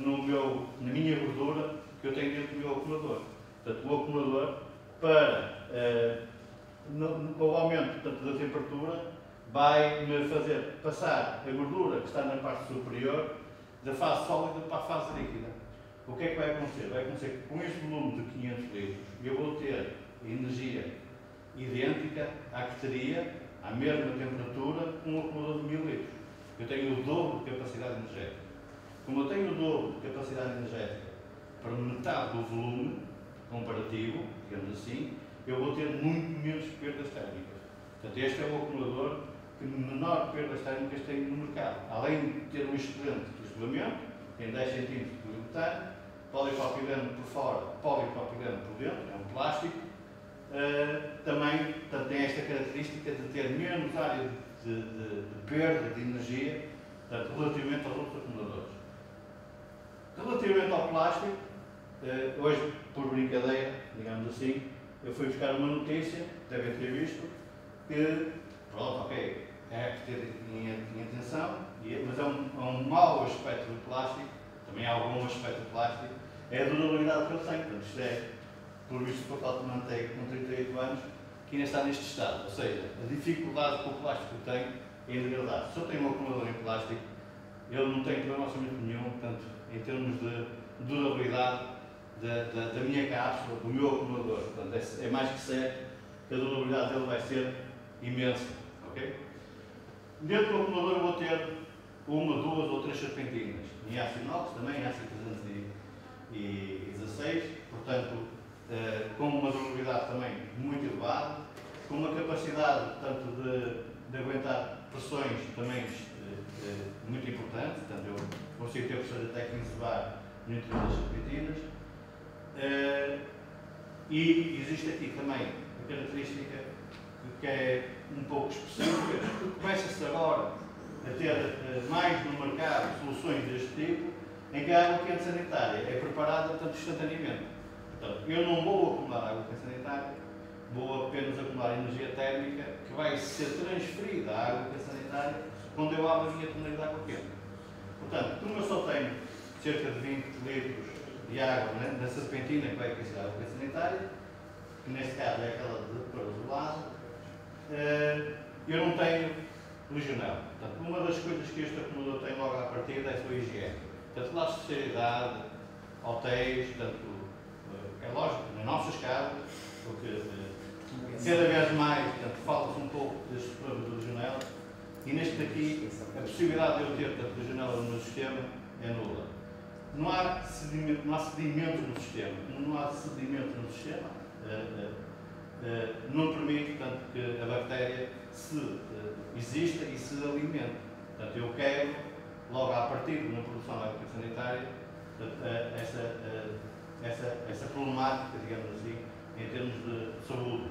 na minha gordura que eu tenho dentro do meu acumulador. Portanto, o acumulador, para o aumento portanto, da temperatura, vai-me fazer passar a gordura que está na parte superior da fase sólida para a fase líquida. O que é que vai acontecer? Vai acontecer que com este volume de 500 litros eu vou ter energia idêntica à que teria, à mesma temperatura, com um acumulador de 1000 litros. Eu tenho o dobro de capacidade energética. Como eu tenho o dobro de capacidade energética para metade do volume comparativo, digamos assim, eu vou ter muito menos perdas térmicas. Portanto, este é o acumulador que menor perdas térmicas tem no mercado. Além de ter um excelente isolamento, tem 10 cm de poliuretano, polipropileno por fora, polipropileno por dentro, é um plástico. Também portanto, tem esta característica de ter menos área de perda de energia, portanto, relativamente aos outros acumuladores. Relativamente ao plástico, hoje, por brincadeira, digamos assim, eu fui buscar uma notícia, devem ter visto, que, pronto, ok, é que ter em atenção, mas é um mau aspecto do plástico, também há algum aspecto do plástico, é a durabilidade que ele tem. Portanto, isto é, por visto, o papel que mantém com 38 anos, que ainda está neste estado. Ou seja, a dificuldade que o plástico tem em degradar. Se eu tenho um acumulador em plástico, ele não tem problema absolutamente nenhum, portanto, em termos de durabilidade da minha cápsula, do meu acumulador. Portanto, é mais que certo que a durabilidade dele vai ser imensa. Okay? Dentro do acumulador eu vou ter uma, duas ou três serpentinas. Em ácido inox também, em ácido 316, portanto, com uma durabilidade também muito elevada, com uma capacidade, portanto, de aguentar pressões também muito importante. Portanto, eu consigo ter pressões até 15 bar no interior das serpentinas. E existe aqui também a característica que é um pouco específica, porque começa-se agora a ter mais no mercado soluções deste tipo, em que a água quente sanitária é preparada, portanto, instantaneamente. Portanto, eu não vou acumular água quente sanitária, vou apenas acumular energia térmica que vai ser transferida à água quente sanitária quando eu abro a minha torneira de água quente. Portanto, como eu só tenho cerca de 20 litros de água na serpentina que vai aquecer a água quente sanitária, que neste caso é aquela de cor azulado, eu não tenho legionela. Portanto, uma das coisas que este acumulador tem logo à partida é a sua higiene. Portanto, lá de seriedade, hotéis, portanto, é lógico, nas nossas casas, porque cada vez mais fala-se um pouco destes problemas de legionela, e neste daqui a possibilidade de eu ter legionela no meu sistema é nula. Não há sedimento no sistema. Como não há sedimento no sistema, não permite, portanto, que a bactéria exista e se alimente. Portanto, eu quero, logo à partida, na produção da água sanitária, essa problemática, digamos assim, em termos de saúde.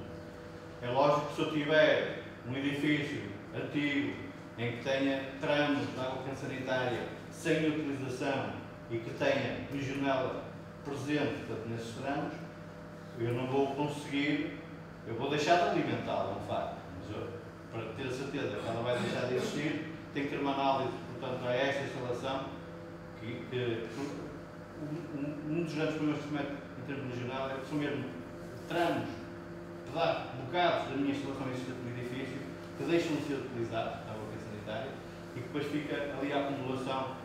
É lógico que se eu tiver um edifício antigo, em que tenha tramos de água quente sanitária sem utilização e que tenha legionela presente, portanto, nesses tramos, eu não vou conseguir, eu vou deixar de alimentá-la, de facto, mas eu, para ter a certeza que ela vai deixar de existir, tem que ter uma análise, portanto, a esta instalação, que um dos grandes problemas que se mete em termos de legionela é que são mesmo tramos, bocados da minha instalação existente no edifício, que deixam de ser utilizados na água quente sanitária e que depois fica ali a acumulação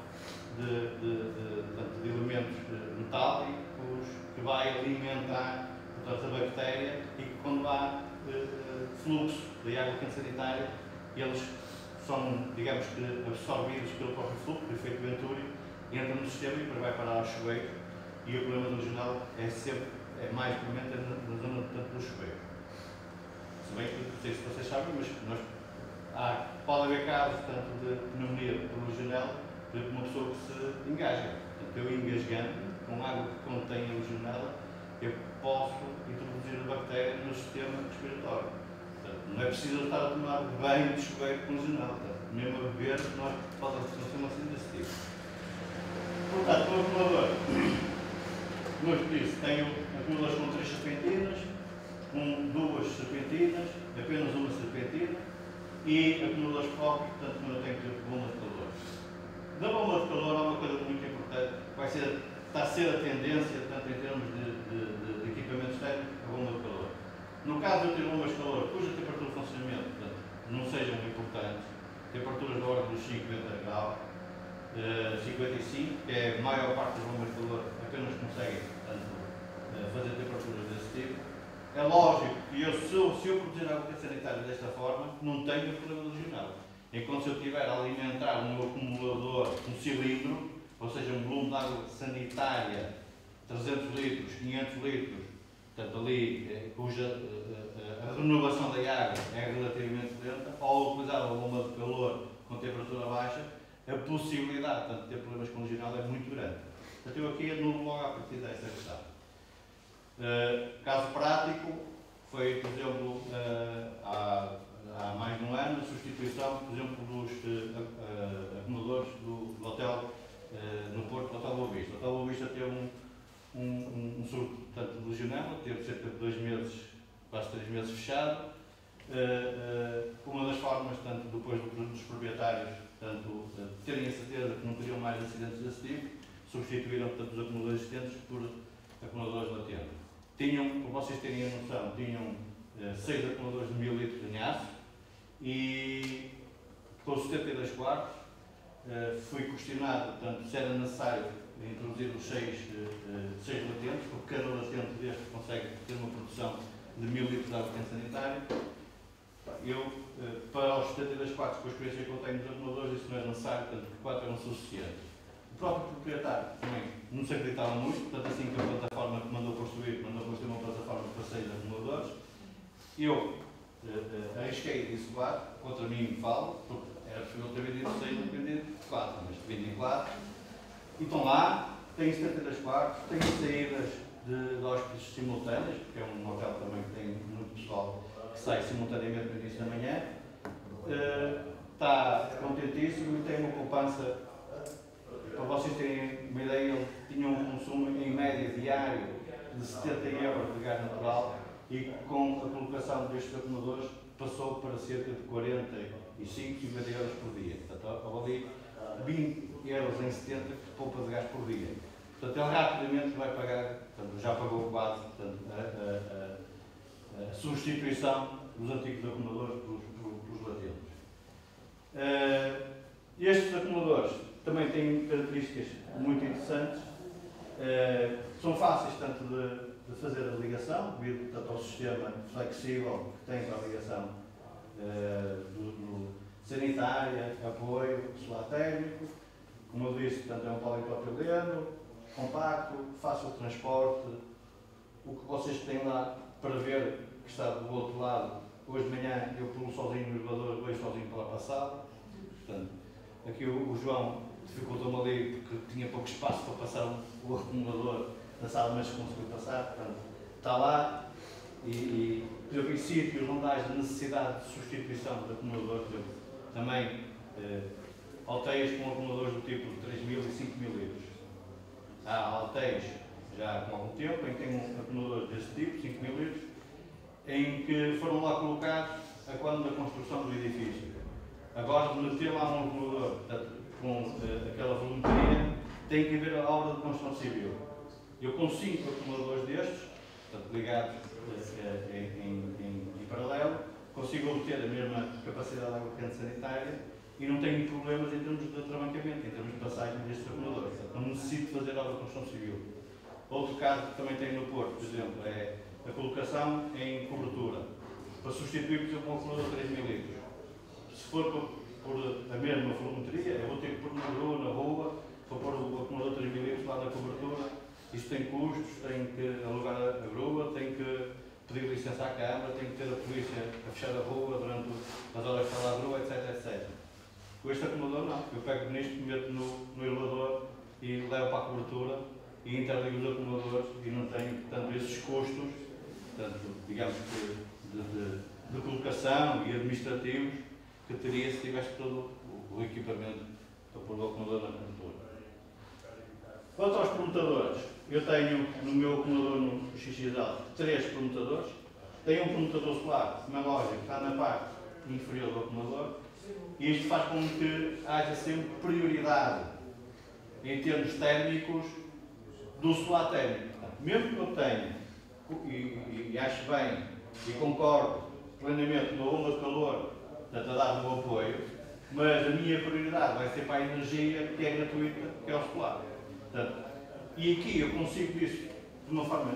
de elementos metálicos que vai alimentar, portanto, a bactéria e que quando há fluxo da água quente sanitária, eles são, digamos que, absorvidos pelo próprio fluxo, pelo efeito Venturi, entram no sistema e depois vai parar ao chuveiro e o problema do legionela é mais premente na zona, portanto, do chuveiro. Se bem que, não sei se vocês sabem, mas pode haver casos, tanto de pneumonia por legionela, por exemplo, uma pessoa que se engasga. Portanto, eu engasgando com água que contém a legionela, eu posso introduzir a bactéria no sistema respiratório. Portanto, não é preciso estar a tomar banho de chuveiro com legionela. Mesmo a beber, nós podemos ter uma cena desse tipo. Portanto, o acumulador, como eu disse, tenho acumuladores com 3 serpentinas, com 2 serpentinas, apenas uma serpentina, e acumuladores próprios, portanto, quando eu tenho que ter bomba de calor. Da bomba de calor há uma coisa muito importante, está a ser a tendência, tanto em termos de equipamentos técnicos, a bomba de calor. No caso de eu ter bombas de calor cuja temperatura de funcionamento, portanto, não sejam importantes, temperaturas da ordem dos 50 graus, 55, que é a maior parte das bombas de calor apenas conseguem, portanto, fazer temperaturas desse tipo. É lógico que se eu produzir água quente sanitária desta forma, não tenho problema legionela. Enquanto se eu estiver a alimentar o meu acumulador, um cilindro, ou seja, um volume de água sanitária, 300 litros, 500 litros, portanto ali, cuja a renovação da água é relativamente lenta, ou utilizar uma bomba de calor com temperatura baixa, a possibilidade de ter problemas com legionela é muito grande. Portanto, eu aqui anulo logo a partir desta questão. Caso prático, foi, por exemplo, há mais de um ano, a substituição, por exemplo, dos acumuladores do hotel no Porto, do Hotel Boa Vista. O Hotel Boa Vista teve um surto, portanto, de legionela, teve cerca de 2 meses, quase 3 meses fechado. Uma das formas, tanto depois dos proprietários, tanto terem a certeza que não teriam mais acidentes desse tipo, substituíram, portanto, os acumuladores existentes por acumuladores latentes. Tinham, para vocês terem a noção, tinham 6 acumuladores de 1000 litros de aço e com 72 quartos fui questionado, portanto, se era necessário introduzir os 6 latentes, porque cada latente deste consegue ter uma produção de 1000 litros de água quente sanitária. Eu, para os 72 quartos, com a experiência que eu tenho dos acumuladores, isso não é necessário, portanto, 4 eram suficientes. O próprio proprietário também não se acreditava muito, portanto, assim que a plataforma que mandou construir uma plataforma para 6 acumuladores, eu arrisquei e disse 4, contra mim falo, porque era possível ter vendido 6 e vendido 4, mas vendi 4. E estão lá, têm 72 quartos, têm saídas de hóspedes simultâneas, porque é um hotel também que tem muito pessoal que sai simultaneamente no início da manhã. Está contentíssimo e tem uma poupança. Para vocês terem uma ideia, ele tinha um consumo em média diário de 70 euros de gás natural e com a colocação destes acumuladores passou para cerca de 45, 50 euros por dia. Portanto, houve ali 20 euros em 70 que poupa de gás por dia. Portanto, ele rapidamente vai pagar, portanto, já pagou quase, portanto, a substituição dos antigos acumuladores pelos latentes. Estes acumuladores também têm características muito interessantes, são fáceis tanto de fazer a ligação, devido ao sistema flexível que tem para a ligação do sanitária, apoio, solar térmico, como eu disse, portanto, é um polipropileno, compacto, fácil de transporte. O que vocês têm lá para ver, que está do outro lado, hoje de manhã eu pulo sozinho no elevador, vejo sozinho para lá passar. Portanto, aqui o João dificultou-me ali porque tinha pouco espaço para passar o acumulador na sala, mas conseguiu passar. Portanto, está lá e por exemplo, em sítios onde há necessidade de substituição de acumulador, por exemplo, também alteias com acumuladores do tipo de 3.000 e 5.000 litros. Há alteias já com algum tempo em que tem um acumulador desse tipo, 5.000 litros, em que foram lá colocados a quando da construção do edifício. Agora, de meter lá um acumulador com aquela volumetria, tem que haver a obra de construção civil. Eu com 5 acumuladores destes, portanto, ligados em paralelo, consigo obter a mesma capacidade de água quente sanitária e não tenho problemas em termos de atrabancamento, em termos de passagem destes acumuladores. Portanto, não necessito fazer obra de construção civil. Outro caso que também tenho no Porto, por exemplo, é a colocação em cobertura, para substituir, por exemplo, um acumulador de 3.000 litros. Se for por a mesma volumetria, eu vou ter que pôr na grua, na rua, para pôr o acumulador de 3.000 litros lá na cobertura. Isto tem custos, tem que alugar a grua, tem que pedir licença à Câmara, tem que ter a polícia a fechar a rua durante as horas que está lá a grua, etc, etc. Com este acumulador não, eu pego nisto, meto no elevador e levo para a cobertura e interligo os acumuladores e não tenho, portanto, esses custos, portanto, digamos que de colocação e administrativos que teria se tivesse todo o equipamento para pôr o acumulador na cobertura. Quanto aos permutadores, eu tenho no meu acumulador no XXL 3 permutadores. Tenho um permutador solar, como é lógico, está na parte inferior do acumulador, e isto faz com que haja sempre prioridade em termos térmicos do solar térmico. Portanto, mesmo que eu tenha, e acho bem e concordo plenamente na onda de calor, portanto, a dar o meu apoio, mas a minha prioridade vai ser para a energia que é gratuita, que é o solar. Portanto, e aqui eu consigo isso de uma forma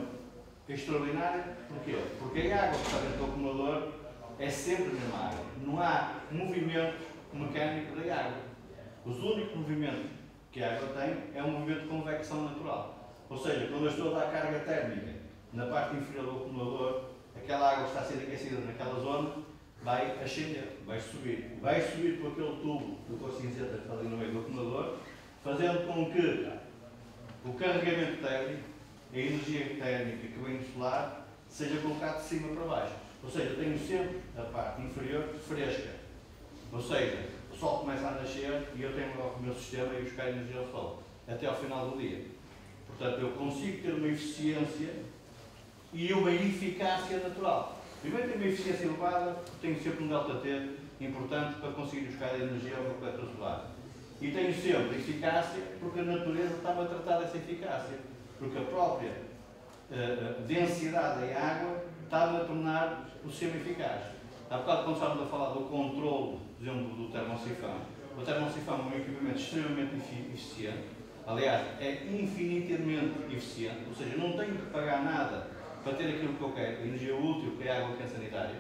extraordinária. Porquê? Porque a água que está dentro do acumulador é sempre a mesma água. Não há movimento mecânico da água. Os únicos movimentos que a água tem é um movimento de convecção natural. Ou seja, quando eu estou a dar carga térmica na parte inferior do acumulador, aquela água que está a ser aquecida naquela zona vai ascender, vai subir. Vai subir por aquele tubo do cor cinzenta que está ali no meio do acumulador, fazendo com que o carregamento térmico, a energia térmica que vem do solar, seja colocado de cima para baixo. Ou seja, eu tenho sempre a parte inferior fresca. Ou seja, o sol começa a nascer e eu tenho o meu sistema e buscar energia ao sol, até ao final do dia. Portanto, eu consigo ter uma eficiência e uma eficácia natural. Primeiro tenho uma eficiência elevada, porque tenho sempre um ΔT importante para conseguir buscar a energia ao meu coletor solar. E tenho sempre eficácia porque a natureza está-me a tratar dessa eficácia. Porque a própria densidade da água está-me a tornar o sistema eficaz. Há bocado, quando estávamos a falar do controle, por exemplo, do termosifão, o termosifão é um equipamento extremamente eficiente. Aliás, é infinitamente eficiente, ou seja, não tenho que pagar nada para ter aquilo que eu quero, a energia útil, que é a água quente sanitária,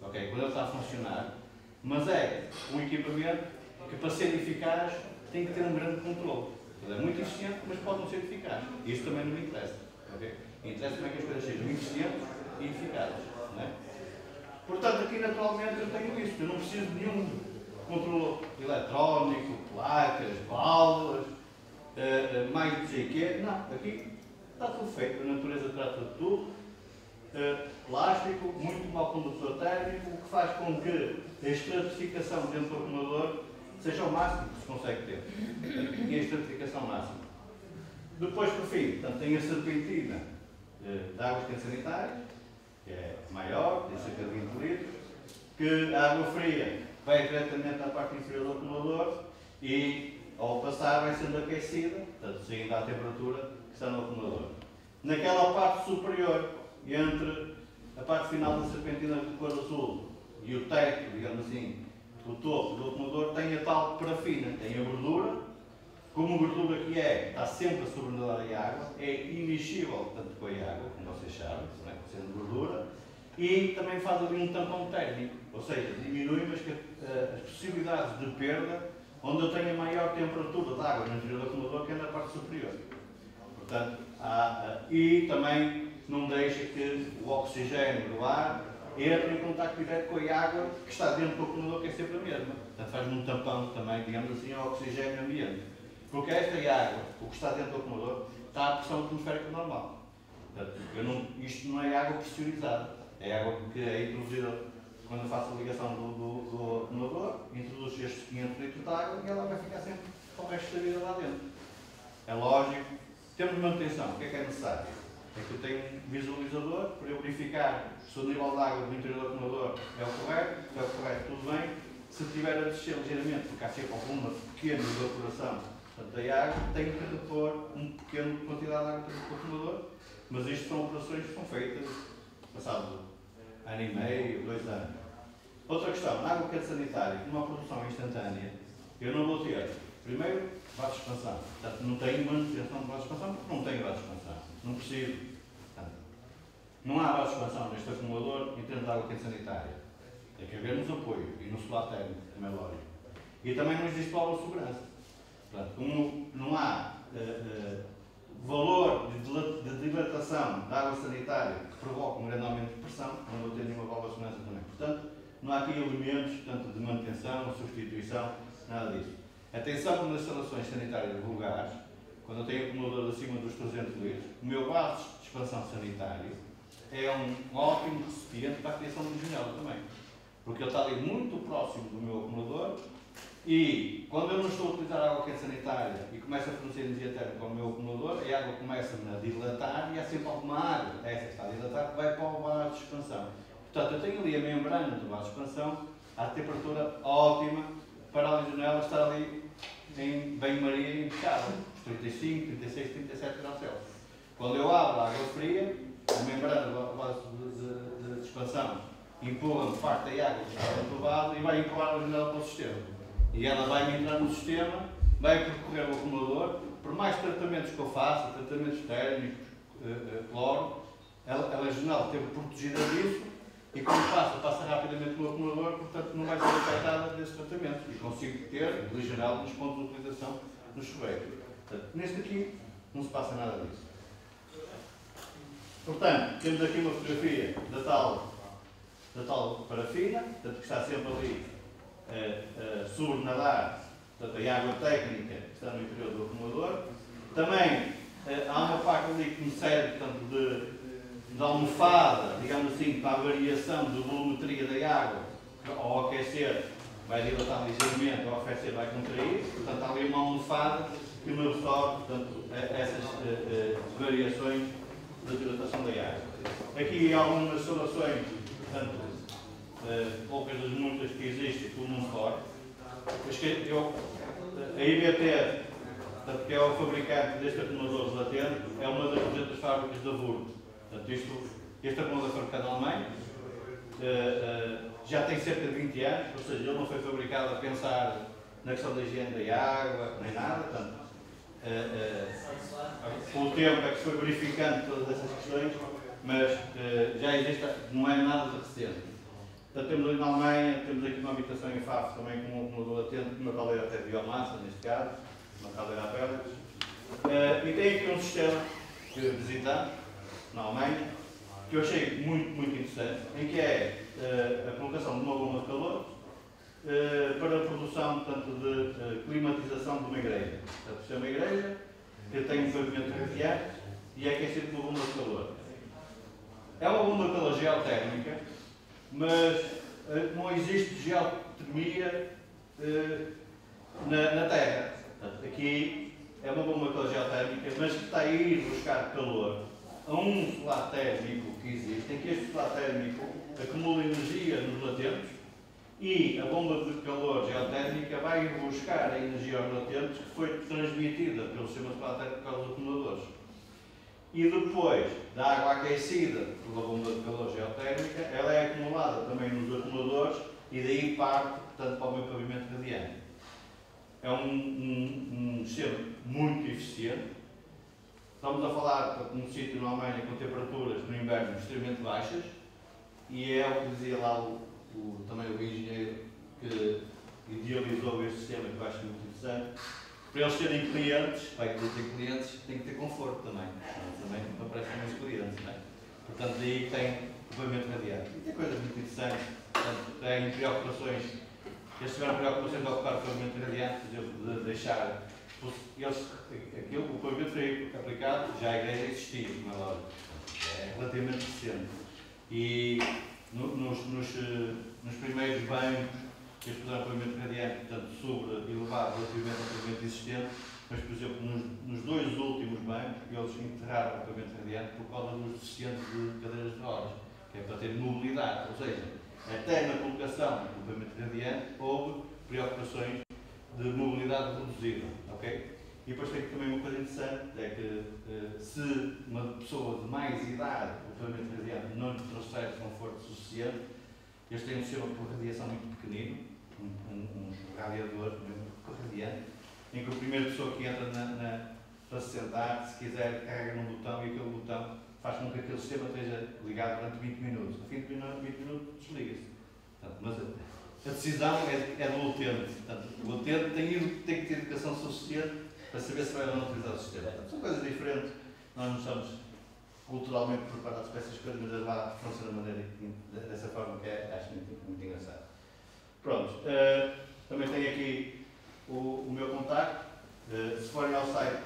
okay? Quando ele está a funcionar, mas é um equipamento que, para ser eficaz, tem que ter um grande controle. Ele é muito eficiente, mas pode não ser eficaz. Isto também não me interessa. Okay? Interessa-me é que as coisas sejam eficientes e eficazes. Não é? Portanto, aqui naturalmente eu tenho isto. Eu não preciso de nenhum controle eletrónico, placas, válvulas, mais não sei o quê. Não, aqui está tudo feito. A natureza trata de tudo. Plástico, muito mau condutor térmico, o que faz com que a estratificação dentro do acumulador seja o máximo que se consegue ter. E a estratificação máxima. Depois, por fim, portanto, tem a serpentina de águas quentes sanitárias, que é maior, tem cerca de 20 litros, que a água fria vai diretamente à parte inferior do acumulador e, ao passar, vai sendo aquecida, portanto, seguindo à temperatura que está no acumulador. Naquela parte superior, entre a parte final da serpentina de cor azul e o teto, digamos assim, o topo do acumulador, tem a tal parafina, tem a gordura, como a gordura que está sempre a sobrenadar a água, é imexível tanto com a água, como vocês sabem, sendo gordura, e também faz ali um tampão térmico, ou seja, diminui as possibilidades de perda, onde eu tenho a maior temperatura de água no interior do acumulador que é na parte superior. Portanto, e também não deixa que o oxigênio do ar entre em contato direto com a água que está dentro do acumulador, que é sempre a mesma. Portanto, faz-me um tampão também, digamos assim, ao oxigênio ambiente. Porque esta água, o que está dentro do acumulador, está à pressão atmosférica normal. Portanto, isto não é água pressurizada, é água que é introduzida quando eu faço a ligação do acumulador, introduzo estes 500 litros de água e ela vai ficar sempre com o resto da vida lá dentro. É lógico. Temos manutenção. O que é necessário? É que eu tenho um visualizador para eu verificar se o nível de água do interior do acumulador é o correto, se é o correto, tudo bem. Se estiver a descer ligeiramente, porque há sempre alguma pequena evaporação da água, tenho que repor uma pequena quantidade de água para o acumulador. Mas isto são operações que são feitas passado ano e meio, 2 anos. Outra questão, na água quente sanitária, numa produção instantânea, eu não vou ter, primeiro, vaso de expansão. Portanto, não tenho manutenção de vaso de expansão porque não tenho vaso de expansão. Não preciso. Portanto, não há vaso de expansão neste acumulador em termos de água quente sanitária. Tem que haver nos apoios e no solar térmico, também é lógico. E também não existe válvula de segurança. Portanto, como não há valor de dilatação da água sanitária que provoca um grande aumento de pressão, não vou ter nenhuma válvula de segurança também. Portanto, não há aqui elementos tanto de manutenção, substituição, nada disso. Atenção nas instalações sanitárias vulgares, quando eu tenho acumulador acima dos 300 litros, o meu vaso de expansão sanitário é um ótimo recipiente para a criação de legionela também. Porque ele está ali muito próximo do meu acumulador e quando eu não estou a utilizar água quente sanitária e começo a fornecer energia térmica ao meu acumulador, a água começa-me a dilatar e há sempre alguma água, essa que está a dilatar, que vai para o vaso de expansão. Portanto, eu tenho ali a membrana do vaso de expansão à temperatura ótima para a legionela estar ali em banho-maria impecável, os 35, 36, 37 graus Celsius. Quando eu abro a água fria, a membrana do vaso de expansão empurra-me parte da água que está dentro do vaso e vai empurrar a legionela para o sistema. E ela vai entrar no sistema, vai percorrer o acumulador, por mais tratamentos que eu faça, tratamentos térmicos, cloro, a legionela esteve protegida disso e quando passa rapidamente pelo acumulador, portanto não vai ser afetada desse tratamento e consigo ter legionela nos pontos de utilização do chuveiro. Portanto, neste aqui não se passa nada disso. Portanto, temos aqui uma fotografia da tal parafina, portanto, que está sempre ali a sobrenadar, portanto, a água técnica que está no interior do acumulador. Também há uma parte ali que me serve, portanto, de almofada, digamos assim, para a variação de volumetria da água, ao aquecer vai dilatar ligeiramente, ao arrefecer vai contrair, portanto há ali uma almofada que me absorve, portanto, essas variações da dilatação da água. Aqui há algumas instalações, portanto, poucas das muitas que existem, como um fora. A IBT, portanto, que é o fabricante deste acumulador latente, é uma das 200 fábricas da Wurth. Portanto, este acumulador foi fabricado na Alemanha, já tem cerca de 20 anos, ou seja, ele não foi fabricado a pensar na questão da higiene da água, nem nada. Portanto, com o tempo é que se foi verificando todas essas questões, mas já existe, não é nada de recente. Portanto, temos ali na Alemanha, temos aqui uma habitação em Faf também com um acumulador latente, uma caldeira até de biomassa, neste caso, uma caldeira a pellets. E tem aqui um sistema que visitamos na Alemanha, que eu achei muito interessante, em que é a colocação de uma bomba de calor para a produção, portanto, de climatização de uma igreja. Portanto, isto é uma igreja que tem um pavimento radiante e é aquecido por uma bomba de calor. É uma bomba de calor geotérmica, mas não existe geotermia na Terra. Portanto, aqui é uma bomba de calor geotérmica, mas que está a ir buscar calor a um solar térmico que existe, em que este solar térmico acumula energia nos latentes e a bomba de calor geotérmica vai buscar a energia aos latentes que foi transmitida pelo sistema solar térmico aos acumuladores. E depois da água aquecida pela bomba de calor geotérmica, ela é acumulada também nos acumuladores e daí parte, portanto, para o meu pavimento radiante. É um sistema muito eficiente. Estamos a falar num sítio na Alemanha com temperaturas no inverno extremamente baixas e é o que dizia lá também o engenheiro que idealizou este sistema, que eu acho muito interessante. Para eles terem clientes, para que terem clientes, tem que ter conforto também. Também aparecem meus clientes, não é? Portanto, daí que tem o pavimento radiante. E tem coisas muito interessantes. Portanto, têm preocupações. Eles tiveram preocupações de ocupar o pavimento radiante, de deixar. O pavimento foi aplicado, já a igreja existia, como é lógico. É relativamente recente. E nos primeiros bancos que eles puseram pavimento radiante, portanto, sobre elevado relativamente ao pavimento existente, mas, por exemplo, nos dois últimos bancos, eles enterraram o pavimento radiante por causa dos deficientes de cadeiras de rodas, que é para ter mobilidade, ou seja, até na colocação do pavimento radiante houve preocupações de mobilidade reduzida, ok? E depois tem também uma coisa interessante, é que se uma pessoa de mais idade, o pavimento radiante não lhe trouxer conforto suficiente, eles têm um sistema de radiação muito pequenino, uns radiadores mesmo radiante, em que a primeira pessoa que entra para se sentar, se quiser, carrega num botão e aquele botão faz com que aquele sistema esteja ligado durante 20 minutos. No fim de 20 minutos, desliga-se. Mas a decisão é do utente. Portanto, o utente tem que ter educação suficiente para saber se vai ou não utilizar o sistema. São coisas diferentes. Nós não estamos culturalmente preparados para essas coisas, mas lá funciona de maneira dessa forma que acho muito engraçado. Pronto. Também tenho aqui o meu contacto. Se forem ao site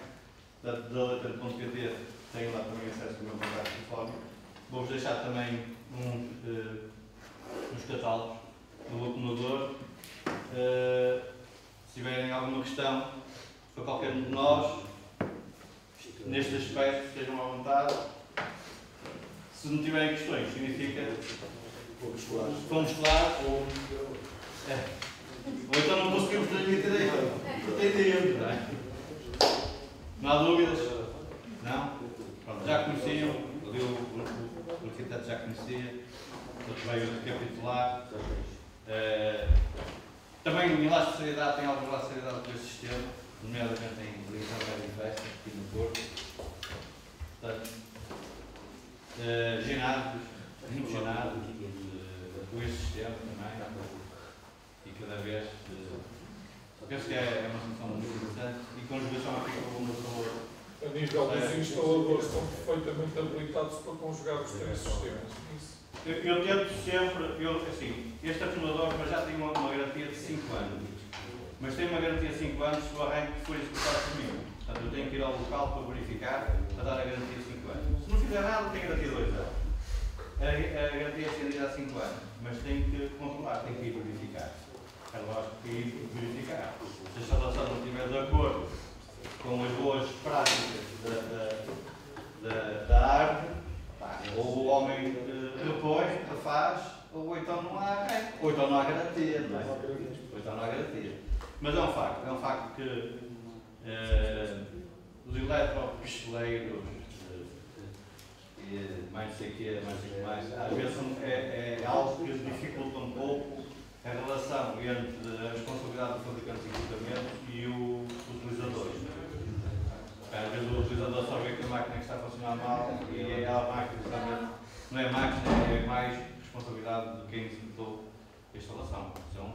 da letra.pt, têm lá também acesso ao meu contacto telefónico. Vou-vos deixar também uns catálogos do acumulador. Se tiverem alguma questão para qualquer um de nós, neste aspecto, estejam à vontade. Se não tiverem questões, significa fomos claros. Ou então não conseguimos transmitir aí. Entendemos, não é? Não há dúvidas? Não? Pronto, já conheciam, o arquiteto já conhecia, outro veio recapitular. Também em elasticidade, tem alguma elasticidade com esse sistema, nomeadamente em ligação à festa, aqui no Porto. Portanto, ginásios, muitos ginásios com esse sistema também, e cada vez penso que é uma solução muito interessante e conjugação aqui com uma pessoa. A nível dos instaladores estão perfeitamente habilitados para conjugar os três sistemas. Eu tento sempre, assim, este acumulador mas já tem uma garantia de 5 anos, mas tem uma garantia de 5 anos se o arranque for executado por mim. Portanto, eu tenho que ir ao local para verificar, para dar a garantia de 5 anos. Se não fizer nada, tem garantia de 2 anos. A garantia é estendida a 5 anos, mas tem que controlar, tem que ir verificar. É lógico que ir verificar. Se a instalação não estiver de acordo com as boas práticas da arte, ou o homem repõe, refaz, ou então não há arranque, ou então não há garantia, não é? Ou então não há garantia. Mas é um facto que os eletropistoleiros, mais não sei o que, mais, às vezes é algo que dificulta um pouco a relação entre a responsabilidade do fabricante de equipamentos e o utilizador. Às vezes o utilizador só vê que a máquina está a funcionar mal e é a máquina, não é máquina, é mais responsabilidade de quem executou a instalação. Então,